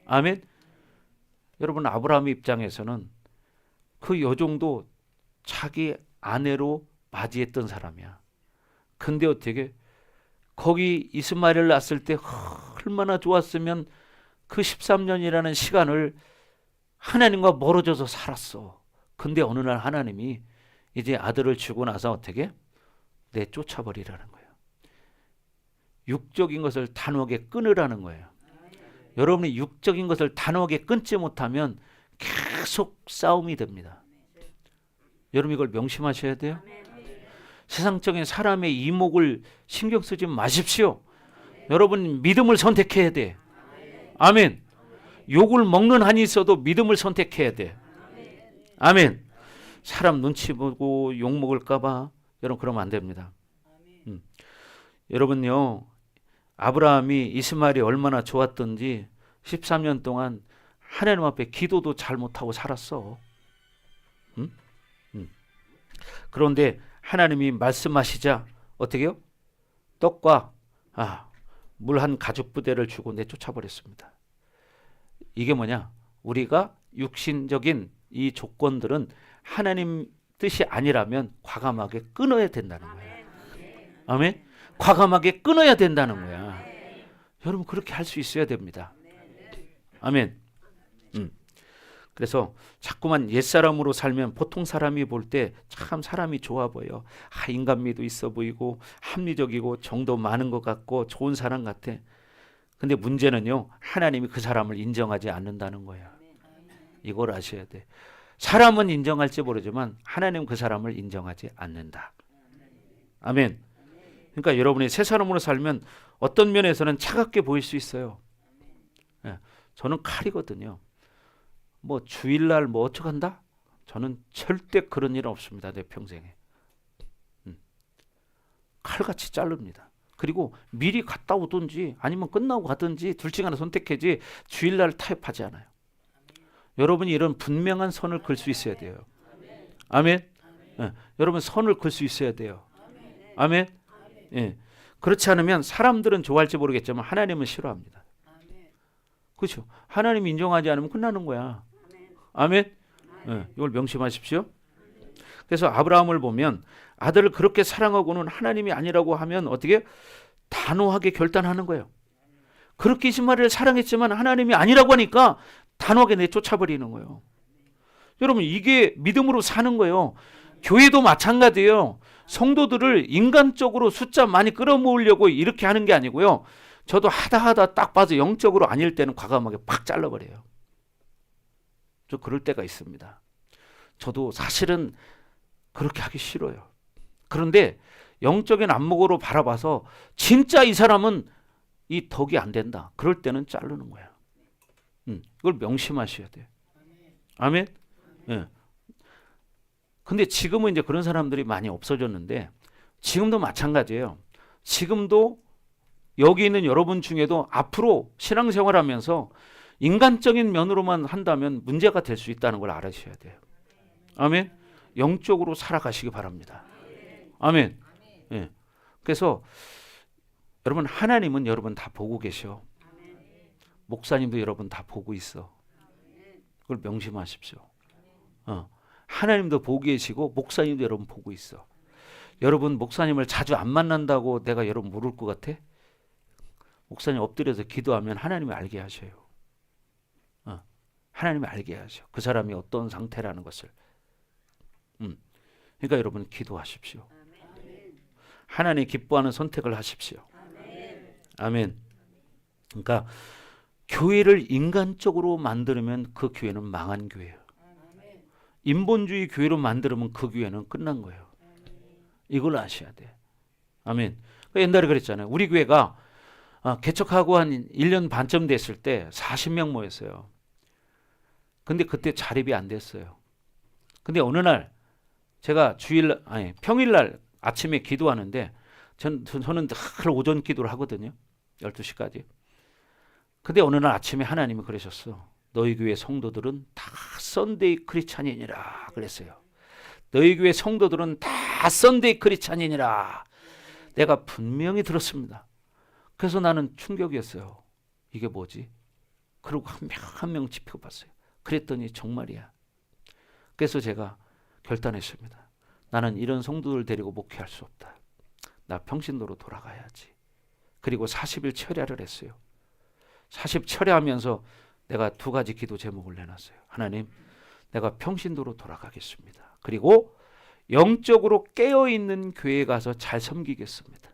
아멘. 여러분, 아브라함 입장에서는 그 여종도 자기 아내로 맞이했던 사람이야. 근데 어떻게 거기 이스마엘을 낳았을 때 얼마나 좋았으면 그 13년이라는 시간을 하나님과 멀어져서 살았어. 근데 어느 날 하나님이 이제 아들을 주고 나서 어떻게 내쫓아버리라는 거예요. 육적인 것을 단호하게 끊으라는 거예요. 여러분이 육적인 것을 단호하게 끊지 못하면 계속 싸움이 됩니다. 여러분 이걸 명심하셔야 돼요. 세상적인 사람의 이목을 신경 쓰지 마십시오. 여러분 믿음을 선택해야 돼. 아멘. 욕을 먹는 한이 있어도 믿음을 선택해야 돼. 아멘. 사람 눈치 보고 욕 먹을까 봐 여러분 그러면 안 됩니다. 여러분요, 아브라함이 이스마엘이 얼마나 좋았던지 13년 동안 하나님 앞에 기도도 잘 못하고 살았어. 그런데 하나님이 말씀하시자 어떻게 해요? 떡과 물 한 가죽 부대를 주고 내쫓아버렸습니다. 이게 뭐냐? 우리가 육신적인 이 조건들은 하나님 뜻이 아니라면 과감하게 끊어야 된다는 거예요. 아멘? 과감하게 끊어야 된다는 거야. 여러분 그렇게 할 수 있어야 됩니다. 아멘. 그래서 자꾸만 옛사람으로 살면 보통 사람이 볼 때 참 사람이 좋아 보여. 인간미도 있어 보이고 합리적이고 정도 많은 것 같고 좋은 사람 같아. 근데 문제는요, 하나님이 그 사람을 인정하지 않는다는 거야. 이걸 아셔야 돼. 사람은 인정할지 모르지만 하나님은 그 사람을 인정하지 않는다. 아멘. 그러니까 여러분이 새 사람으로 살면 어떤 면에서는 차갑게 보일 수 있어요. 저는 칼이거든요. 뭐 주일날 뭐 어쩌간다? 저는 절대 그런 일은 없습니다. 내 평생에. 칼같이 자릅니다. 그리고 미리 갔다 오든지 아니면 끝나고 가든지 둘 중 하나 선택해지 주일날 타협하지 않아요. 여러분이 이런 분명한 선을 그을 수 있어야 돼요. 아멘. 여러분 선을 그을 수 있어야 돼요. 아멘. 예. 그렇지 않으면 사람들은 좋아할지 모르겠지만 하나님은 싫어합니다. 그렇죠. 하나님 인정하지 않으면 끝나는 거야. 아멘. 이걸 명심하십시오. 그래서 아브라함을 보면 아들을 그렇게 사랑하고는 하나님이 아니라고 하면 어떻게 단호하게 결단하는 거예요. 그렇게 이스마엘을 사랑했지만 하나님이 아니라고 하니까 단호하게 내쫓아버리는 거예요. 여러분 이게 믿음으로 사는 거예요. 교회도 마찬가지예요. 성도들을 인간적으로 숫자 많이 끌어모으려고 이렇게 하는 게 아니고요. 저도 하다 딱 봐서 영적으로 아닐 때는 과감하게 팍 잘라버려요. 저 그럴 때가 있습니다. 저도 사실은 그렇게 하기 싫어요. 그런데 영적인 안목으로 바라봐서 진짜 이 사람은 이 덕이 안 된다. 그럴 때는 자르는 거야. 이걸 명심하셔야 돼요. 아멘. 예. 근데 지금은 이제 그런 사람들이 많이 없어졌는데 지금도 마찬가지예요. 지금도 여기 있는 여러분 중에도 앞으로 신앙생활하면서 인간적인 면으로만 한다면 문제가 될 수 있다는 걸 알아주셔야 돼요. 아멘. 영적으로 살아가시기 바랍니다. 아멘. 예. 그래서 여러분 하나님은 여러분 다 보고 계셔. 목사님도 여러분 다 보고 있어. 그걸 명심하십시오. 하나님도 보고 계시고 목사님도 여러분 보고 있어. 여러분 목사님을 자주 안 만난다고 내가 여러분 모를 것 같아? 목사님 엎드려서 기도하면 하나님이 알게 하셔요. 하나님이 알게 하셔. 그 사람이 어떤 상태라는 것을. 그러니까 여러분 기도하십시오. 하나님 기뻐하는 선택을 하십시오. 아멘. 그러니까 교회를 인간적으로 만들면 그 교회는 망한 교회예요. 인본주의 교회로 만들면 그 교회는 끝난 거예요. 이걸 아셔야 돼. 아멘. 옛날에 그랬잖아요. 우리 교회가 개척하고 한 1년 반쯤 됐을 때 40명 모였어요. 근데 그때 자립이 안 됐어요. 근데 어느 날 제가 평일날 아침에 기도하는데 저는 늘 오전 기도를 하거든요. 12시까지. 근데 어느 날 아침에 하나님이 그러셨어. 너희 교회 성도들은 다 썬데이 크리스찬이니라 그랬어요. 너희 교회 성도들은 다 썬데이 크리스찬이니라. 내가 분명히 들었습니다. 그래서 나는 충격이었어요. 이게 뭐지? 그리고 한 명 한 명 짚어봤어요. 그랬더니 정말이야. 그래서 제가 결단했습니다. 나는 이런 성도들 데리고 목회할 수 없다. 나 평신도로 돌아가야지. 그리고 40일 철야를 했어요. 40 철야하면서 내가 2가지 기도 제목을 내놨어요. 하나님, 내가 평신도로 돌아가겠습니다. 그리고 영적으로 깨어있는 교회에 가서 잘 섬기겠습니다.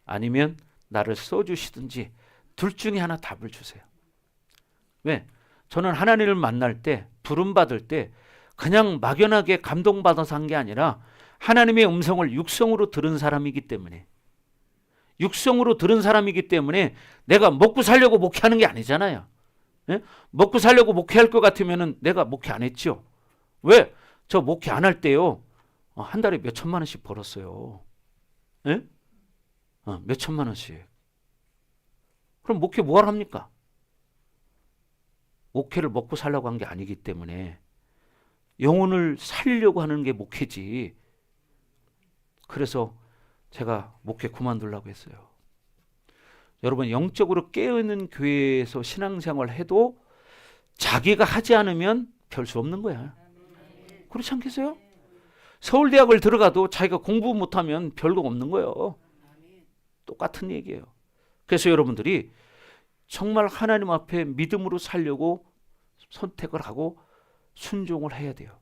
아니면 나를 써주시든지 둘 중에 하나 답을 주세요. 왜? 저는 하나님을 만날 때, 부름받을 때 그냥 막연하게 감동받아서 한 게 아니라 하나님의 음성을 육성으로 들은 사람이기 때문에, 육성으로 들은 사람이기 때문에 내가 먹고 살려고 목회하는 게 아니잖아요. 예? 먹고 살려고 목회할 것 같으면 내가 목회 안 했죠. 왜? 저 목회 안 할 때요, 한 달에 몇 천만 원씩 벌었어요. 예? 몇 천만 원씩. 그럼 목회 뭐하러 합니까? 목회를 먹고 살려고 한 게 아니기 때문에 영혼을 살리려고 하는 게 목회지. 그래서 제가 목회 그만두려고 했어요. 여러분, 영적으로 깨어있는 교회에서 신앙생활을 해도 자기가 하지 않으면 별 수 없는 거야. 그렇지 않겠어요? 서울대학을 들어가도 자기가 공부 못하면 별거 없는 거예요. 똑같은 얘기예요. 그래서 여러분들이 정말 하나님 앞에 믿음으로 살려고 선택을 하고 순종을 해야 돼요.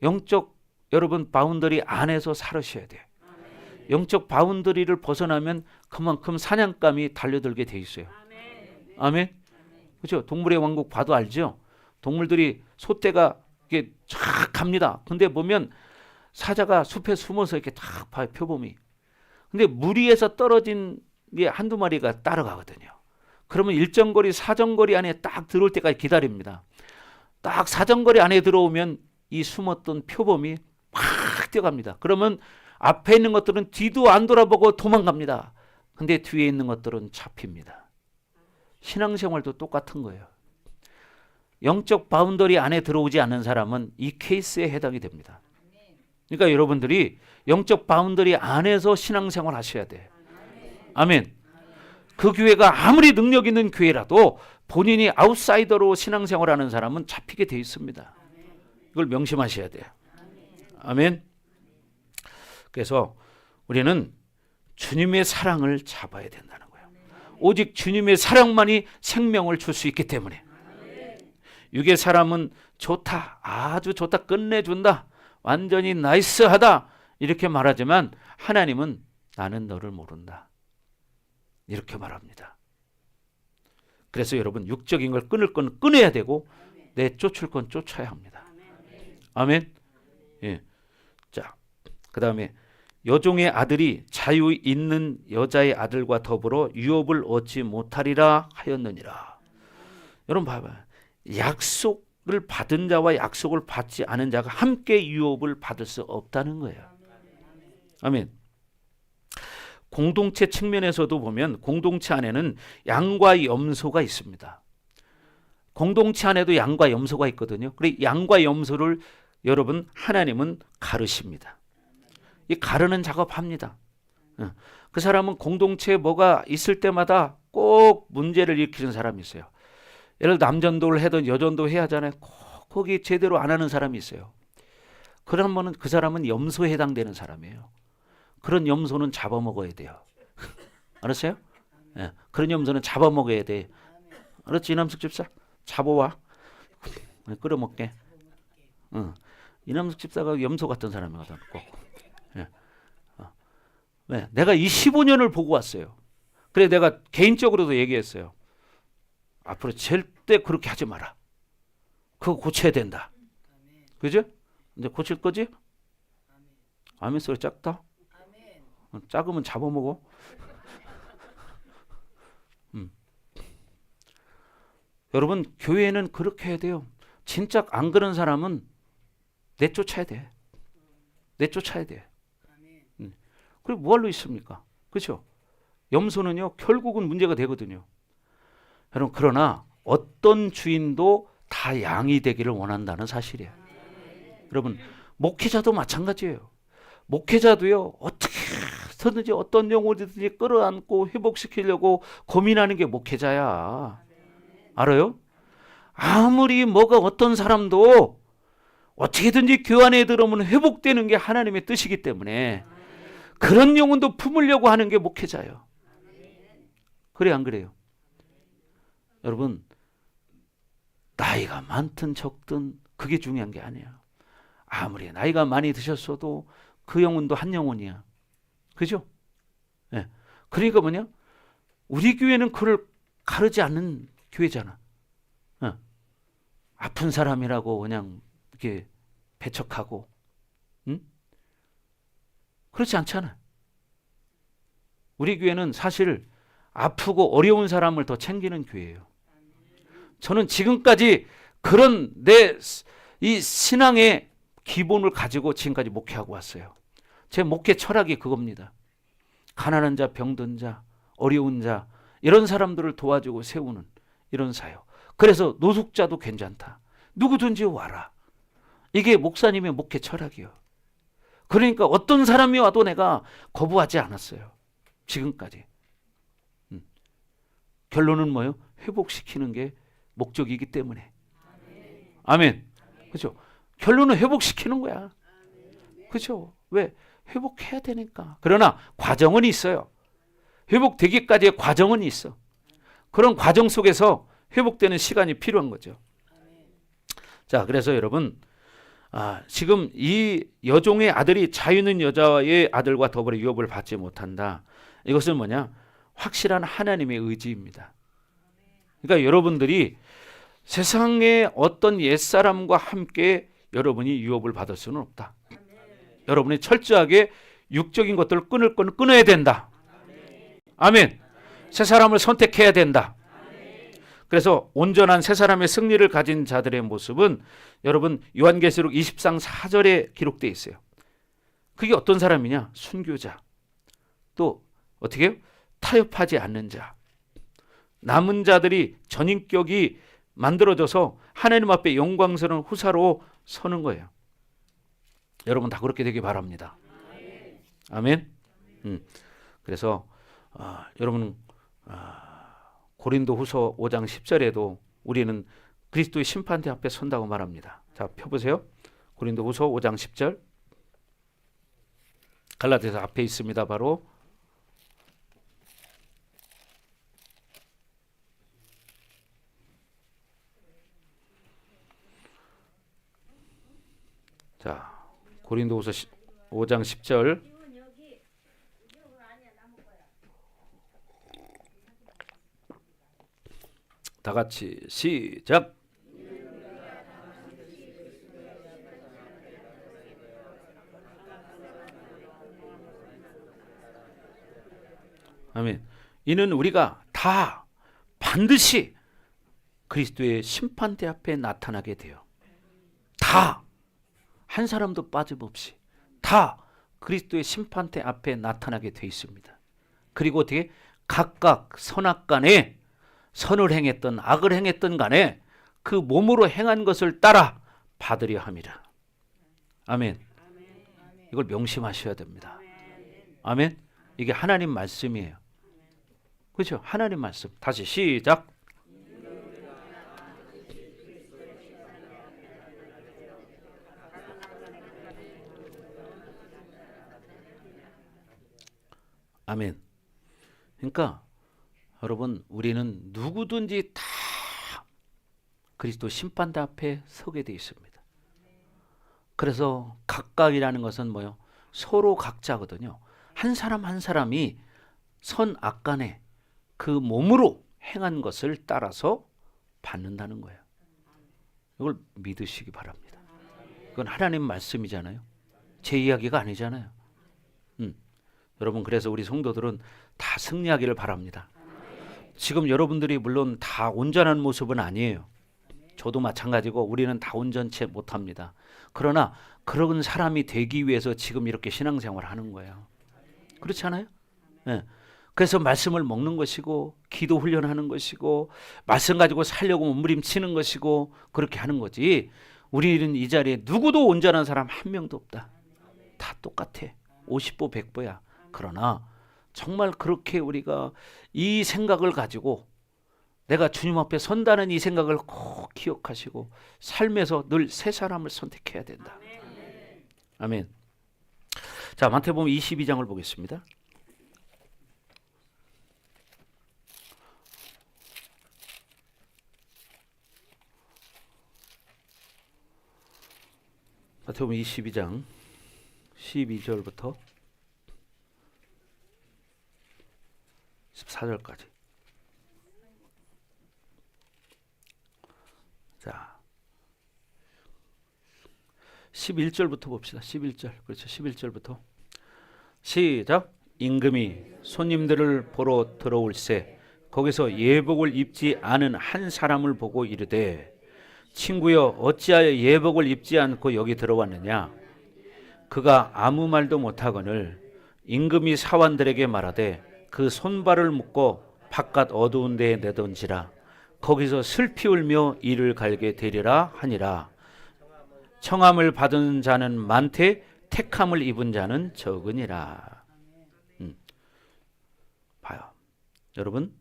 영적 여러분 바운더리 안에서 살으셔야 돼요. 영적 바운더리를 벗어나면 그만큼 사냥감이 달려들게 돼 있어요. 아멘. 그렇죠? 동물의 왕국 봐도 알죠? 동물들이 소떼가 이렇게 쫙 갑니다. 근데 보면 사자가 숲에 숨어서 이렇게 딱 봐요, 표범이. 근데 무리에서 떨어진 게 한두 마리가 따라가거든요. 그러면 일정거리, 사정거리 안에 딱 들어올 때까지 기다립니다. 딱 사정거리 안에 들어오면 이 숨었던 표범이 팍 뛰어갑니다. 그러면 앞에 있는 것들은 뒤도 안 돌아보고 도망갑니다. 근데 뒤에 있는 것들은 잡힙니다. 신앙생활도 똑같은 거예요. 영적 바운더리 안에 들어오지 않는 사람은 이 케이스에 해당이 됩니다. 그러니까 여러분들이 영적 바운더리 안에서 신앙생활 하셔야 돼. 아멘. 그 교회가 아무리 능력 있는 교회라도 본인이 아웃사이더로 신앙생활하는 사람은 잡히게 돼 있습니다. 이걸 명심하셔야 돼요. 아멘. 그래서 우리는 주님의 사랑을 잡아야 된다는 거예요. 오직 주님의 사랑만이 생명을 줄 수 있기 때문에. 육의 사람은 좋다, 아주 좋다, 끝내준다, 완전히 나이스하다 이렇게 말하지만 하나님은 나는 너를 모른다 이렇게 말합니다. 그래서 여러분, 육적인 걸 끊을 건 끊어야 되고 내쫓을 건 쫓아야 합니다. 아멘. 예. 자, 그 다음에 여종의 아들이 자유 있는 여자의 아들과 더불어 유업을 얻지 못하리라 하였느니라. 여러분 봐봐요. 약속을 받은 자와 약속을 받지 않은 자가 함께 유업을 받을 수 없다는 거예요. 아멘. 공동체 측면에서도 보면 공동체 안에는 양과 염소가 있습니다. 공동체 안에도 양과 염소가 있거든요. 그래, 양과 염소를 여러분 하나님은 가르십니다. 이 가르는 작업합니다. 그 사람은 공동체에 뭐가 있을 때마다 꼭 문제를 일으키는 사람이 있어요. 예를 들어 남전도를 해든 여전도 해야 하잖아요. 꼭 거기 제대로 안 하는 사람이 있어요. 그러면 그 사람은 염소에 해당되는 사람이에요. 그런 염소는 잡아먹어야 돼요. 알았어요? 네. 그런 염소는 잡아먹어야 돼. 알았지, 이남숙 집사? 잡아와. 끓여먹게. 이남석 집사가 염소 같은 사람이거든. 꼭. 예. 네, 내가 이 15년을 보고 왔어요. 그래 내가 개인적으로도 얘기했어요. 앞으로 절대 그렇게 하지 마라. 그거 고쳐야 된다. 그죠? 이제 고칠 거지? 아멘 소리 작다? 작으면 잡아먹어. 여러분 교회는 그렇게 해야 돼요. 진짜 안 그런 사람은 내쫓아야 돼. 내쫓아야 돼. 그리고 뭐할로 있습니까? 그렇죠? 염소는요 결국은 문제가 되거든요. 여러분 그러나 어떤 주인도 다 양이 되기를 원한다는 사실이에요. 여러분 목회자도 마찬가지예요. 목회자도요 어떻게 해서든지 어떤 영혼이든지 끌어안고 회복시키려고 고민하는 게 목회자야. 알아요? 아무리 뭐가 어떤 사람도 어떻게든지 교회 들어오면 회복되는 게 하나님의 뜻이기 때문에 그런 영혼도 품으려고 하는 게 목회자예요. 그래 안 그래요? 여러분 나이가 많든 적든 그게 중요한 게 아니에요. 아무리 나이가 많이 드셨어도 그 영혼도 한 영혼이야. 그죠? 네. 그러니까 뭐냐? 우리 교회는 그를 가르지 않는 교회잖아. 네. 아픈 사람이라고 그냥 이렇게 배척하고, 응? 그렇지 않잖아. 우리 교회는 사실 아프고 어려운 사람을 더 챙기는 교회예요. 저는 지금까지 그런 내 이 신앙의 기본을 가지고 지금까지 목회하고 왔어요. 제 목회 철학이 그겁니다. 가난한 자, 병든 자, 어려운 자 이런 사람들을 도와주고 세우는 이런 사역. 그래서 노숙자도 괜찮다. 누구든지 와라. 이게 목사님의 목회 철학이요. 그러니까 어떤 사람이 와도 내가 거부하지 않았어요. 지금까지. 결론은 뭐예요? 회복시키는 게 목적이기 때문에. 아멘. 그렇죠? 결론은 회복시키는 거야. 그렇죠? 왜? 회복해야 되니까. 그러나 과정은 있어요. 회복되기까지의 과정은 있어. 그런 과정 속에서 회복되는 시간이 필요한 거죠. 자, 그래서 여러분 지금 이 여종의 아들이 자유 있는 여자의 아들과 더불어 유업을 받지 못한다. 이것은 뭐냐? 확실한 하나님의 의지입니다. 그러니까 여러분들이 세상의 어떤 옛사람과 함께 여러분이 유업을 받을 수는 없다. 여러분이 철저하게 육적인 것들을 끊을 건 끊어야 된다. 아멘. 새 사람을 선택해야 된다. 그래서 온전한 새 사람의 승리를 가진 자들의 모습은 여러분 요한계시록 20장 4절에 기록되어 있어요. 그게 어떤 사람이냐? 순교자. 또 어떻게 해요? 타협하지 않는 자. 남은 자들이 전인격이 만들어져서 하나님 앞에 영광스러운 후사로 서는 거예요. 여러분 다 그렇게 되길 바랍니다. 아멘. 그래서 여러분 고린도후서 5장 10절에도 우리는 그리스도의 심판대 앞에 선다고 말합니다. 자, 펴보세요. 고린도후서 5장 10절. 갈라디아서 앞에 있습니다. 바로 자, 고린도후서 5장 10절. 다 같이 시작. 아멘. 이는 우리가 다 반드시 그리스도의 심판대 앞에 나타나게 돼요. 다. 한 사람도 빠짐없이 다 그리스도의 심판대 앞에 나타나게 돼 있습니다. 그리고 어떻게 각각 선악간에 선을 행했던 악을 행했던 간에 그 몸으로 행한 것을 따라 받으려 함이라. 아멘. 이걸 명심하셔야 됩니다. 아멘. 이게 하나님 말씀이에요. 그렇죠? 하나님 말씀. 다시 시작. 아멘. 그러니까 여러분 우리는 누구든지 다 그리스도 심판대 앞에 서게 돼 있습니다. 그래서 각각이라는 것은 뭐요? 서로 각자거든요. 한 사람 한 사람이 선악간에 그 몸으로 행한 것을 따라서 받는다는 거예요. 이걸 믿으시기 바랍니다. 이건 하나님 말씀이잖아요. 제 이야기가 아니잖아요. 여러분, 그래서 우리 성도들은 다 승리하기를 바랍니다. 지금 여러분들이 물론 다 온전한 모습은 아니에요. 저도 마찬가지고 우리는 다 온전치 못합니다. 그러나 그런 사람이 되기 위해서 지금 이렇게 신앙생활을 하는 거예요. 그렇지 않아요? 네. 그래서 말씀을 먹는 것이고 기도 훈련하는 것이고 말씀 가지고 살려고 몸부림치는 것이고 그렇게 하는 거지. 우리는 이 자리에 누구도 온전한 사람 한 명도 없다. 다 똑같아. 50보 100보야. 그러나 정말 그렇게 우리가 이 생각을 가지고 내가 주님 앞에 선다는 이 생각을 꼭 기억하시고 삶에서 늘 새 사람을 선택해야 된다. 아멘. 자, 마태복음 22장을 보겠습니다. 마태복음 22장 12절부터 14절까지. 자, 11절부터 봅시다. 11절. 그렇죠. 11절부터. 시작. 임금이 손님들을 보러 들어올세 거기서 예복을 입지 않은 한 사람을 보고 이르되 친구여 어찌하여 예복을 입지 않고 여기 들어왔느냐. 그가 아무 말도 못하거늘 임금이 사환들에게 말하되 그 손발을 묶고 바깥 어두운 데에 내던지라. 거기서 슬피 울며 이를 갈게 되리라 하니라. 청함을 받은 자는 많되 택함을 입은 자는 적으니라. 봐요. 여러분,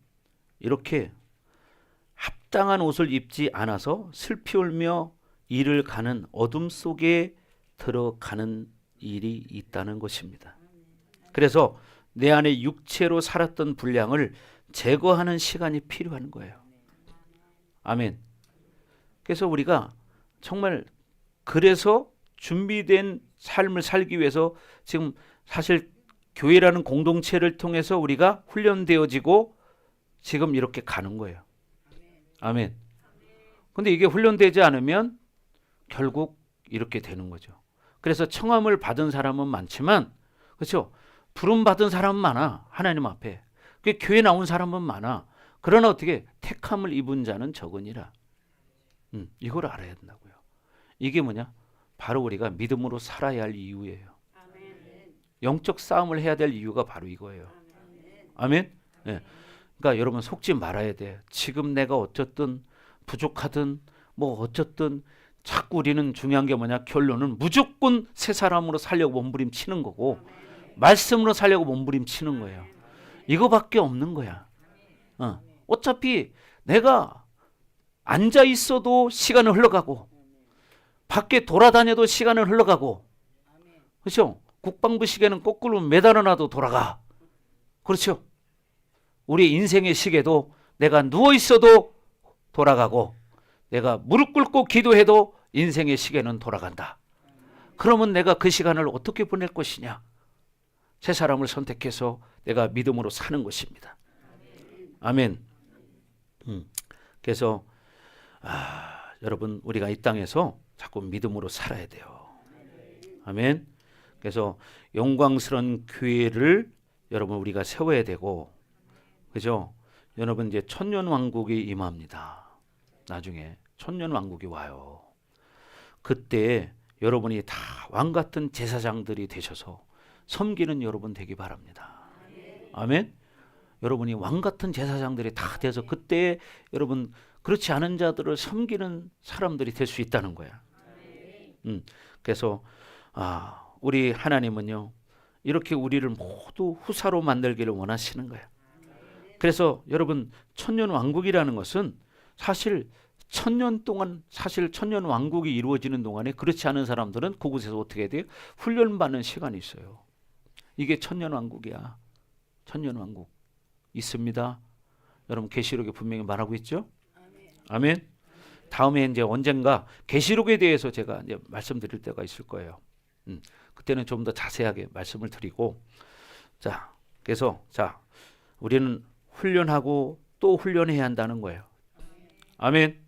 이렇게 합당한 옷을 입지 않아서 슬피 울며 이를 가는 어둠 속에 들어가는 일이 있다는 것입니다. 그래서 내 안에 육체로 살았던 분량을 제거하는 시간이 필요한 거예요. 아멘. 그래서 우리가 정말 그래서 준비된 삶을 살기 위해서 지금 사실 교회라는 공동체를 통해서 우리가 훈련되어지고 지금 이렇게 가는 거예요. 아멘. 근데 이게 훈련되지 않으면 결국 이렇게 되는 거죠. 그래서 청함을 받은 사람은 많지만, 그렇죠? 부름 받은 사람은 많아. 하나님 앞에. 교회 나온 사람은 많아. 그러나 어떻게 택함을 입은 자는 적으니라. 이걸 알아야 된다고요. 이게 뭐냐? 바로 우리가 믿음으로 살아야 할 이유예요. 영적 싸움을 해야 될 이유가 바로 이거예요. 아멘. 네. 그러니까 여러분 속지 말아야 돼. 지금 내가 어쨌든 부족하든 뭐 어쨌든 자꾸 우리는 중요한 게 뭐냐? 결론은 무조건 새 사람으로 살려고 몸부림치는 거고 말씀으로 살려고 몸부림치는 거예요. 이거밖에 없는 거야. 어차피 내가 앉아 있어도 시간은 흘러가고 밖에 돌아다녀도 시간은 흘러가고, 그렇죠? 국방부 시계는 거꾸로 매달아놔도 돌아가. 그렇죠? 우리 인생의 시계도 내가 누워 있어도 돌아가고 내가 무릎 꿇고 기도해도 인생의 시계는 돌아간다. 그러면 내가 그 시간을 어떻게 보낼 것이냐? 새 사람을 선택해서 내가 믿음으로 사는 것입니다. 아멘. 그래서 여러분 우리가 이 땅에서 자꾸 믿음으로 살아야 돼요. 아멘. 그래서 영광스러운 교회를 여러분 우리가 세워야 되고, 그죠? 여러분 이제 천년 왕국이 임합니다. 나중에 천년 왕국이 와요. 그때 여러분이 다 왕 같은 제사장들이 되셔서 섬기는 여러분 되기 바랍니다. 아멘. 여러분이 왕 같은 제사장들이 다 돼서 그때 여러분 그렇지 않은 자들을 섬기는 사람들이 될 수 있다는 거야. 그래서 우리 하나님은요 이렇게 우리를 모두 후사로 만들기를 원하시는 거야. 그래서 여러분 천년 왕국이라는 것은 사실 천년 동안 천년 왕국이 이루어지는 동안에 그렇지 않은 사람들은 그곳에서 어떻게 돼요? 훈련받는 시간이 있어요. 이게 천년 왕국이야. 천년 왕국 있습니다. 여러분 계시록에 분명히 말하고 있죠. 아멘. 다음에 이제 언젠가 계시록에 대해서 제가 이제 말씀드릴 때가 있을 거예요. 그때는 좀 더 자세하게 말씀을 드리고, 자, 그래서 자, 우리는 훈련하고 또 훈련해야 한다는 거예요. 아멘.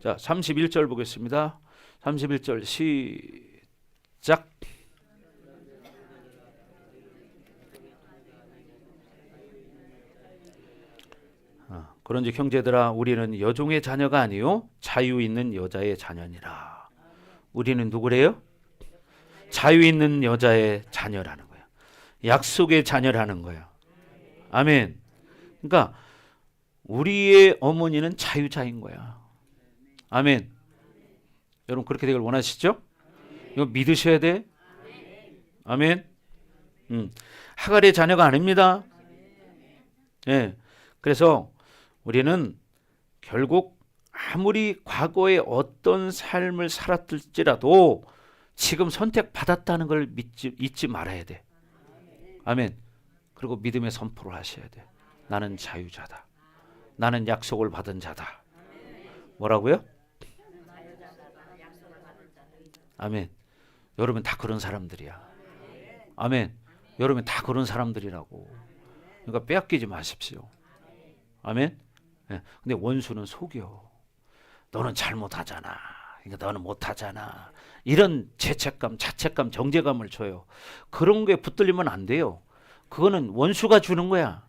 자, 31절 보겠습니다. 31절 시작. 그런즉 형제들아, 우리는 여종의 자녀가 아니요 자유 있는 여자의 자녀니라. 우리는 누구래요? 자유 있는 여자의 자녀라는 거예요. 약속의 자녀라는 거예요. 아멘. 그러니까 우리의 어머니는 자유자인 거야. 아멘. 여러분 그렇게 되길 원하시죠? 이거 믿으셔야 돼. 아멘. 하갈의 자녀가 아닙니다. 예. 그래서 우리는 결국 아무리 과거에 어떤 삶을 살았을지라도 지금 선택받았다는 걸 잊지 말아야 돼. 아멘. 그리고 믿음의 선포를 하셔야 돼. 나는 자유자다. 나는 약속을 받은 자다. 뭐라고요? 아멘. 여러분 다 그런 사람들이야. 아멘. 여러분 다 그런 사람들이라고. 그러니까 빼앗기지 마십시오. 아멘. 네. 근데 원수는 속여. 너는 잘못하잖아. 그러니까 너는 못하잖아. 이런 죄책감, 자책감, 정죄감을 줘요. 그런 게 붙들리면 안 돼요. 그거는 원수가 주는 거야.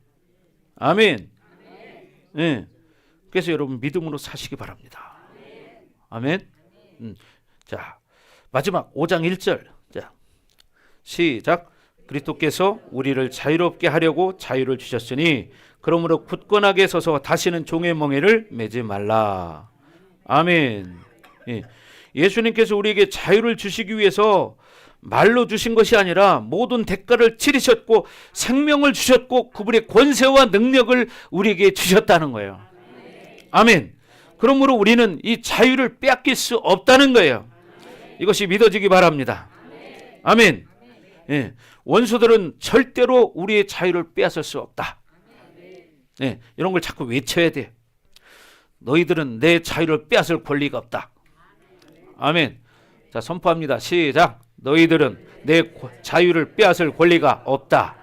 아멘. 네. 그래서 여러분 믿음으로 사시기 바랍니다. 아멘. 자, 마지막 5장 1절. 자, 시작. 그리스도께서 우리를 자유롭게 하려고 자유를 주셨으니 그러므로 굳건하게 서서 다시는 종의 멍에를 매지 말라. 아멘. 예. 예수님께서 우리에게 자유를 주시기 위해서 말로 주신 것이 아니라 모든 대가를 치르셨고 생명을 주셨고 그분의 권세와 능력을 우리에게 주셨다는 거예요. 아멘. 그러므로 우리는 이 자유를 빼앗길 수 없다는 거예요. 이것이 믿어지기 바랍니다. 아멘. 예. 원수들은 절대로 우리의 자유를 빼앗을 수 없다. 예. 이런 걸 자꾸 외쳐야 돼. 너희들은 내 자유를 빼앗을 권리가 없다. 아멘. 자, 선포합니다. 시작. 너희들은 내 자유를 빼앗을 권리가 없다.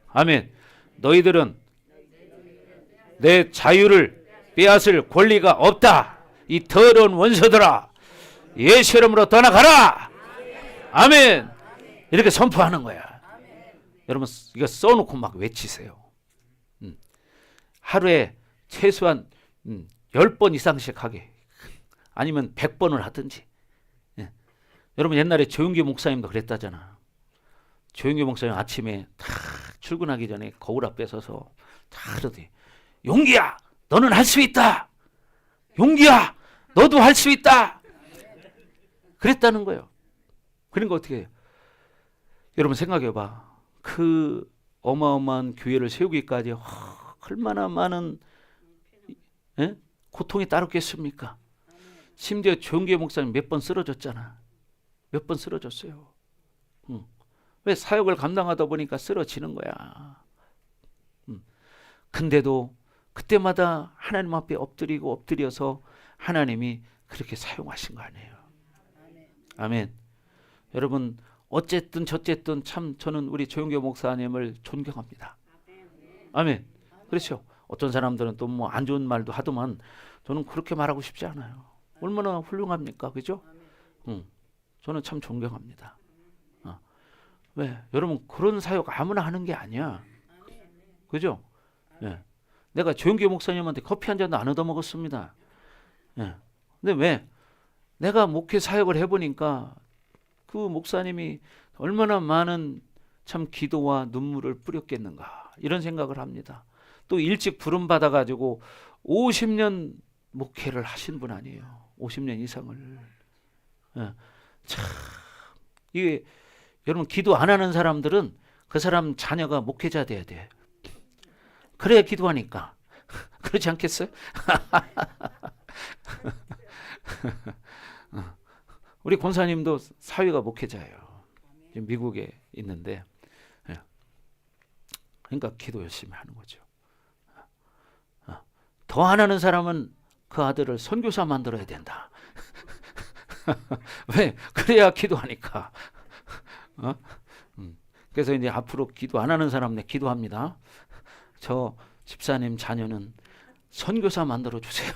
아멘. 너희들은 내 자유를 빼앗을 권리가 없다. 이 더러운 원수들아, 예수 이름으로 떠나가라. 아멘. 이렇게 선포하는 거야. 여러분 이거 써놓고 막 외치세요. 하루에 최소한 10번 이상씩 하게. 아니면 100번을 하든지. 예. 여러분 옛날에 조용기 목사님도 그랬다잖아. 조용기 목사님 아침에 다 출근하기 전에 거울 앞에 서서 다 그러더니 용기야 너는 할 수 있다. 용기야 너도 할 수 있다. 그랬다는 거예요. 그러니까 어떻게 해요? 여러분 생각해봐. 그 어마어마한 교회를 세우기까지 얼마나 많은 고통이 따르겠습니까? 심지어 조용기 목사님 몇 번 쓰러졌잖아. 몇 번 쓰러졌어요. 왜? 사역을 감당하다 보니까 쓰러지는 거야. 근데도 그때마다 하나님 앞에 엎드려서 하나님이 그렇게 사용하신 거 아니에요. 아멘. 여러분 어쨌든 저쨌든 참 저는 우리 조용기 목사님을 존경합니다. 아멘. 그렇죠. 어떤 사람들은 또 뭐 안 좋은 말도 하더만 저는 그렇게 말하고 싶지 않아요. 얼마나 훌륭합니까? 그죠? 저는 참 존경합니다. 왜? 여러분 그런 사역 아무나 하는 게 아니야. 그죠? 예. 내가 조용기 목사님한테 커피 한 잔도 안 얻어먹었습니다. 예. 근데 왜? 내가 목회 사역을 해보니까 그 목사님이 얼마나 많은 참 기도와 눈물을 뿌렸겠는가 이런 생각을 합니다. 또 일찍 부름 받아가지고 50년 목회를 하신 분 아니에요. 50년 이상을. 예. 참 이게 여러분 기도 안 하는 사람들은 그 사람 자녀가 목회자 돼야 돼. 그래야 기도하니까. 그렇지 않겠어요? 우리 권사님도 사위가 목회자예요. 지금 미국에 있는데, 그러니까 기도 열심히 하는 거죠. 더 안 하는 사람은 그 아들을 선교사 만들어야 된다. 왜? 그래야 기도하니까. 그래서 이제 앞으로 기도 안 하는 사람 내 기도합니다. 저 집사님 자녀는 선교사 만들어 주세요.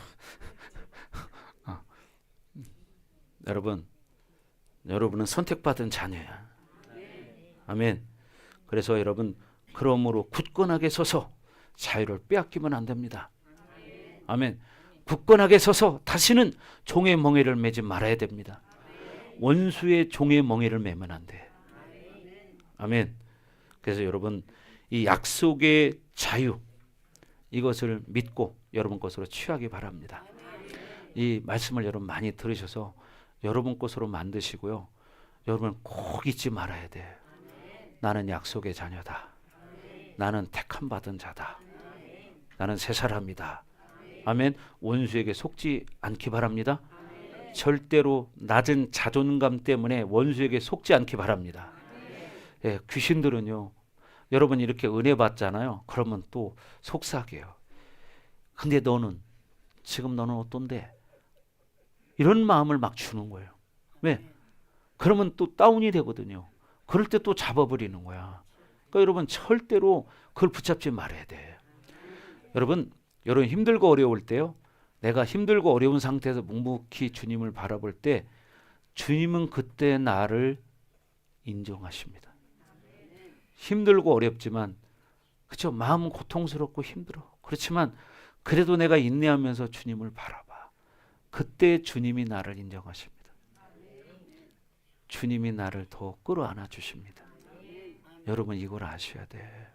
여러분은 선택받은 자녀야. 아멘. 그래서 여러분, 그러므로 굳건하게 서서 자유를 빼앗기면 안 됩니다. 아멘. 굳건하게 서서 다시는 종의 멍에를 매지 말아야 됩니다. 원수의 종의 멍에를 매면 안 돼. 아멘. 그래서 여러분, 이 약속의 자유, 이것을 믿고 여러분 것으로 취하기 바랍니다. 이 말씀을 여러분 많이 들으셔서 여러분 것으로 만드시고요. 여러분 꼭 잊지 말아야 돼. 나는 약속의 자녀다. 나는 택함 받은 자다. 나는 새 사람이다. 아멘. 원수에게 속지 않기 바랍니다. 절대로 낮은 자존감 때문에 원수에게 속지 않기 바랍니다. 예, 귀신들은요, 여러분 이렇게 은혜 받잖아요. 그러면 또 속삭여요. 근데 지금 너는 어떤데? 이런 마음을 막 주는 거예요. 왜? 그러면 또 다운이 되거든요. 그럴 때 또 잡아버리는 거야. 그러니까 여러분 절대로 그걸 붙잡지 말아야 돼. 여러분 힘들고 어려울 때요, 내가 힘들고 어려운 상태에서 묵묵히 주님을 바라볼 때 주님은 그때 나를 인정하십니다. 힘들고 어렵지만, 그렇죠? 마음은 고통스럽고 힘들어. 그렇지만 그래도 내가 인내하면서 주님을 바라봐. 그때 주님이 나를 인정하십니다. 주님이 나를 더 끌어안아 주십니다. 여러분 이걸 아셔야 돼.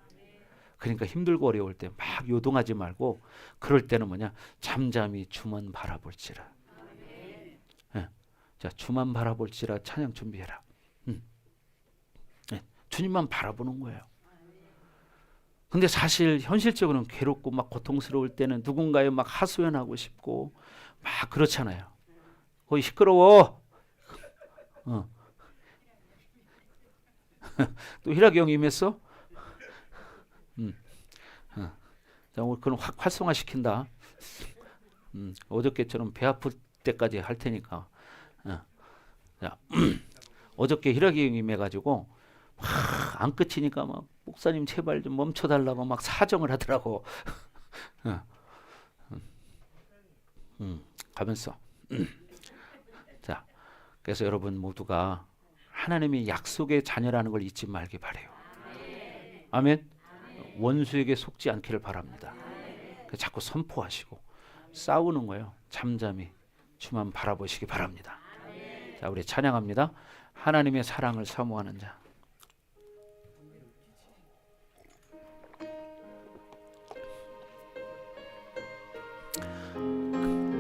그러니까 힘들고 어려울 때 막 요동하지 말고, 그럴 때는 뭐냐? 잠잠히 주만 바라볼지라. 네. 자, 주만 바라볼지라 찬양 준비해라. 네. 주님만 바라보는 거예요. 근데 사실 현실적으로는 괴롭고 막 고통스러울 때는 누군가에 막 하소연하고 싶고 막 그렇잖아요. 거의 시끄러워. 또 희락이 형이 임했어? 자, 오늘 그럼 확 활성화시킨다. 어저께처럼 배 아플 때까지 할 테니까. 자, 어저께 희락이 형이 임해가지고 안 끝이니까 막 목사님 제발 좀 멈춰달라고 막 사정을 하더라고. 가면서. 자, 그래서 여러분 모두가 하나님의 약속의 자녀라는 걸 잊지 말기 바래요. 아멘. 원수에게 속지 않기를 바랍니다. 자꾸 선포하시고 싸우는 거예요. 잠잠히 주만 바라보시기 바랍니다. 자, 우리 찬양합니다. 하나님의 사랑을 사모하는 자.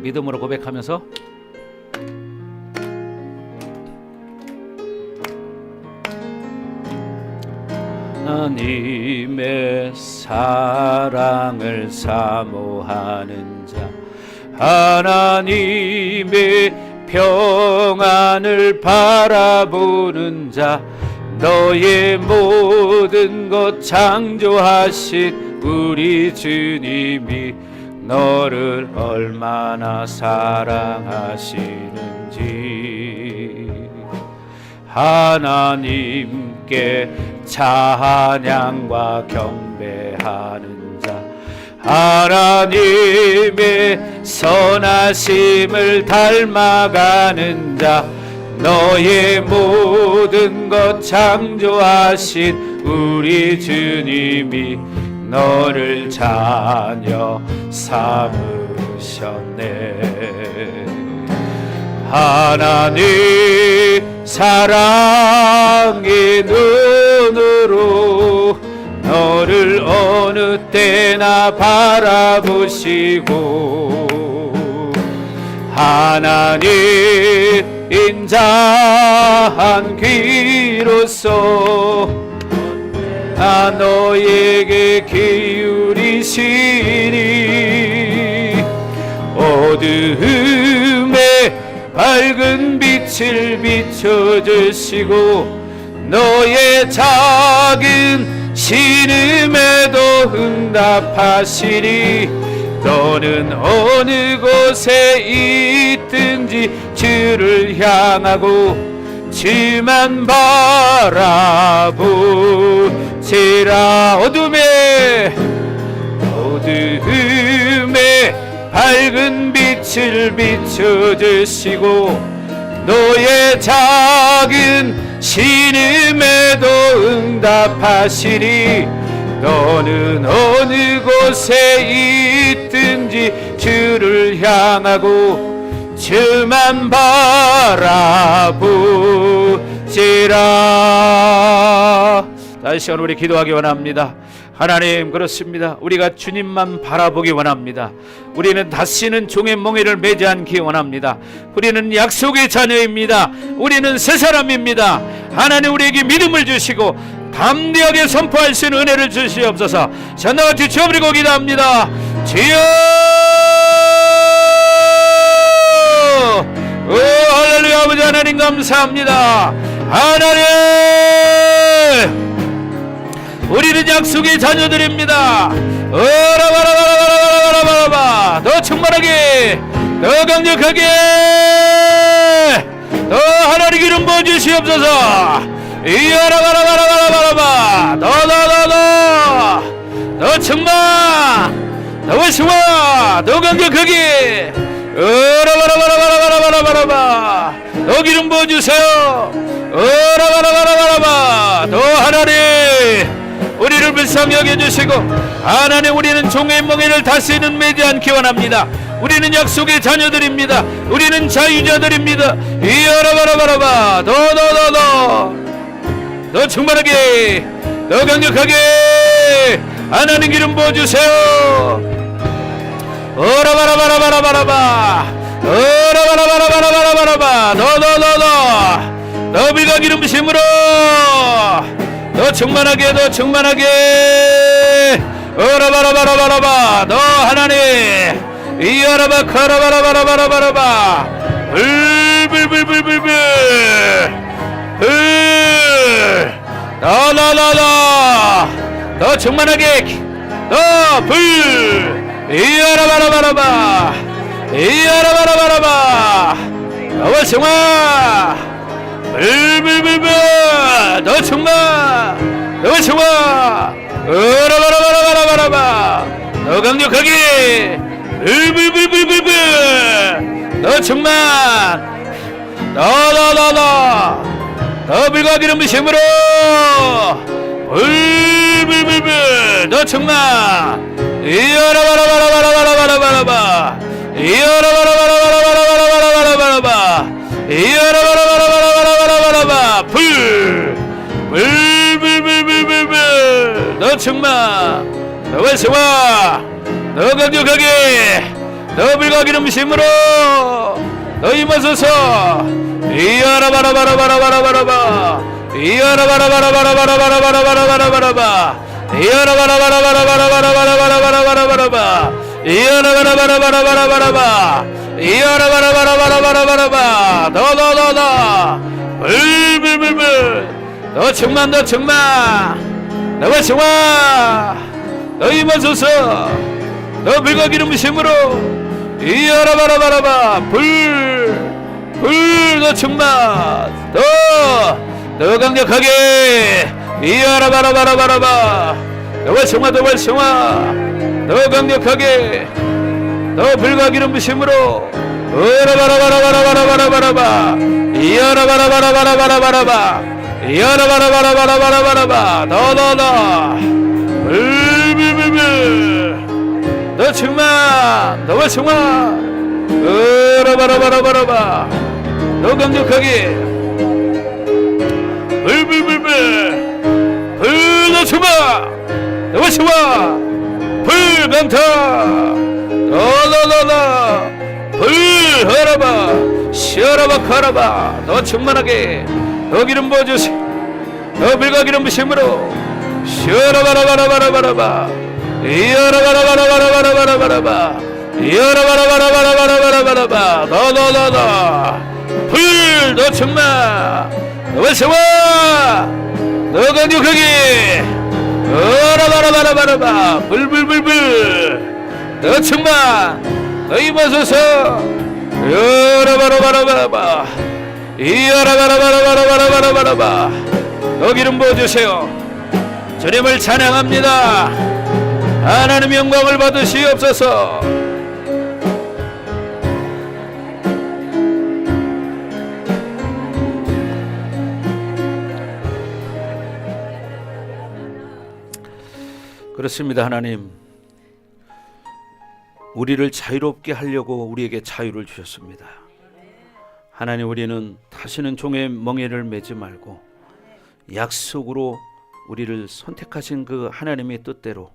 믿음으로 고백하면서 하나님의 사랑을 사모하는 자, 하나님의 평안을 바라보는 자, 너의 모든 것 창조하신 우리 주님이 너를 얼마나 사랑하시는지 하나님께 찬양과 경배하는 자, 하나님의 선하심을 닮아가는 자, 너의 모든 것 창조하신 우리 주님이 너를 자녀 삼으셨네. 하나님 사랑의 눈으로 너를 어느 때나 바라보시고 하나님 인자한 귀로서 너에게 기울이시니 어두움에 밝은 빛을 비춰주시고 너의 작은 신음에도 응답하시니 너는 어느 곳에 있든지 주를 향하고 주만 바라보세라. 어둠에 밝은 빛을 비춰주시고 너의 작은 신음에도 응답하시리. 너는 어느 곳에 있든지 주를 향하고 주만 바라보시라. 다시 한번 우리 기도하기 원합니다. 하나님, 그렇습니다. 우리가 주님만 바라보기 원합니다. 우리는 다시는 종의 멍에를 매지 않기 원합니다. 우리는 약속의 자녀입니다. 우리는 새 사람입니다. 하나님, 우리에게 믿음을 주시고 담대하게 선포할 수 있는 은혜를 주시옵소서. 전나같이 주어버리고 기도합니다. 주여! 오, 할렐루야. 아버지 하나님 감사합니다. 하나님, 우리는 약속의 자녀들입니다. 어라바라바라바라바라바라. 더 충만하게, 더 강력하게, 더 하나님 기름 부어주시옵소서. 이어라바라바라바라바라. 더 충만, 더 월수와, 더 강력하게, 어라바라바라바라바라바라. 더 기름 부어주세요. 어라바라바라바라바. 더 하나님, 우리를 불쌍히 여겨주시고 하나님, 우리는 종의 멍에를 다시는 매지 않기 원합니다. 우리는 약속의 자녀들입니다. 우리는 자유자들입니다. 이어라바라바라바. 더 충만하게, 더 강력하게 하나님 기름 부어주세요. 어라바라바라바라바라바. 어라바라바라바라바라바. 더 불과 기름 부심으로 더 충만하게, 더 충만하게. 어라바라바라바라바. 너 하나님, 이어라바 카라바라바라바라바라바. 불불불불불불 나나나나. 더 충만하게, 더 불. 이어라바라바라바. 이어라바라바라바. 더 충만. 불불불불. 더 충만, 더 충만. 어라바라바라바라바라바. 더 강력하게. 불불불불불불. 더 충만. 더 불과 기름 부심으로. 불불불불. 더 충만. 이어라바라바라바라바라바라바. 이어라바라바라바라바라바라바라바. 이어라바라바라바라바라바라바. 불불불불불불. 더 충만, 더 월수와, 더 강력하게, 더 불과 기름 부심으로 더 임하소서. 이어라바라바라바라바라바라바. 이어라바라바라바라바라바라바라바라바라바. 이어라바라바라바라바라바라바라바라바라바. 이어라바라바라바라바라바라바. 이어라바라바라바라바라바라바. 더 불불불불. 더 충만, 더 충만, 더 월수와, 더 임하소서. 더 불과 기름 부심으로 이어라바라바라바. 더 충만, 더 강력하게. 이어라바라바라바라바. 더 월수와, 더 월수와, 더 강력하게. 더 불과 기름 부심으로 어라바라바라바라바라바라바. 이어라바라바라바라바라바라바. 이어라바라바라바라바라바라바. 더 불불불불. 더 충만, 더 충만. 어라바라바라바라바. 더 강력하게. 불불불불. 더 충만, 더 충만. 불강타. 불 허라바. 시어라바 카라바. 더 충만하게, 더 기름 부어주세요. 더 불과 기름 부심으로 시어라바라바라바라바라바. 이어라바라바라바라바라바라바. 이어라바라바라바라바라바라바. 불 더 충만, 더 월수와, 더 강력하게. 어라바라바라바라바. 불불불불. 더 충만 더 임하소서. 여라바라바라바라바 이야라바라바라바라바라바라바 더 기름 부어주세요. 주님을 찬양합니다. 하나님 영광을 받으시옵소서. 그렇습니다. 하나님, 우리를 자유롭게 하려고 우리에게 자유를 주셨습니다. 하나님, 우리는 다시는 종의 멍에를 매지 말고 약속으로 우리를 선택하신 그 하나님의 뜻대로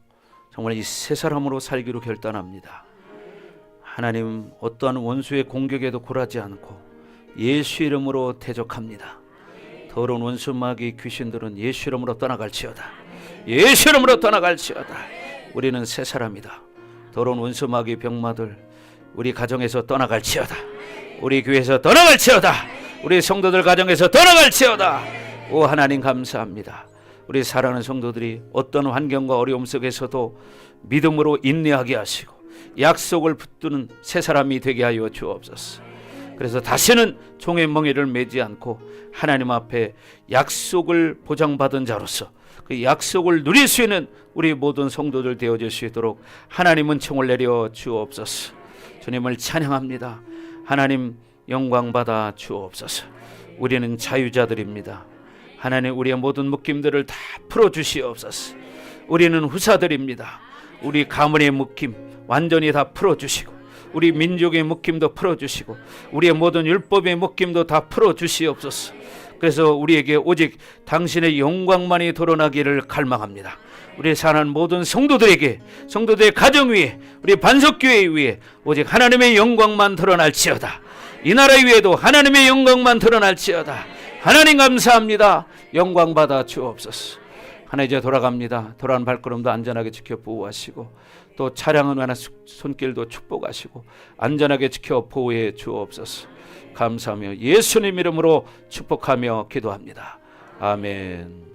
정말 이 새 사람으로 살기로 결단합니다. 하나님, 어떠한 원수의 공격에도 굴하지 않고 예수 이름으로 대적합니다. 더러운 원수 마귀 귀신들은 예수 이름으로 떠나갈지어다. 예수 이름으로 떠나갈지어다. 우리는 새 사람이다. 더러운 원수 마귀 병마들 우리 가정에서 떠나갈지어다. 우리 교회에서 떠나갈지어다. 우리 성도들 가정에서 떠나갈지어다. 오 하나님, 감사합니다. 우리 사랑하는 성도들이 어떤 환경과 어려움 속에서도 믿음으로 인내하게 하시고 약속을 붙드는 새 사람이 되게 하여 주옵소서. 그래서 다시는 종의 멍에를 매지 않고 하나님 앞에 약속을 보장받은 자로서 그 약속을 누릴 수 있는 우리 모든 성도들 되어질 수 있도록 하나님은 청을 내려 주옵소서. 주님을 찬양합니다. 하나님 영광 받아 주옵소서. 우리는 자유자들입니다. 하나님, 우리의 모든 묶임들을 다 풀어주시옵소서. 우리는 후사들입니다. 우리 가문의 묶임 완전히 다 풀어주시고 우리 민족의 묶임도 풀어주시고 우리의 모든 율법의 묶임도 다 풀어주시옵소서. 그래서 우리에게 오직 당신의 영광만이 드러나기를 갈망합니다. 우리 사는 모든 성도들에게, 성도들의 가정 위에, 우리 반석교회 위에 오직 하나님의 영광만 드러날지어다. 이 나라 위에도 하나님의 영광만 드러날지어다. 하나님 감사합니다. 영광 받아 주옵소서. 하나 이제 돌아갑니다. 돌아가는 발걸음도 안전하게 지켜 보호하시고 또 차량은 하나 손길도 축복하시고 안전하게 지켜 보호해 주옵소서. 감사하며 예수님 이름으로 축복하며 기도합니다. 아멘.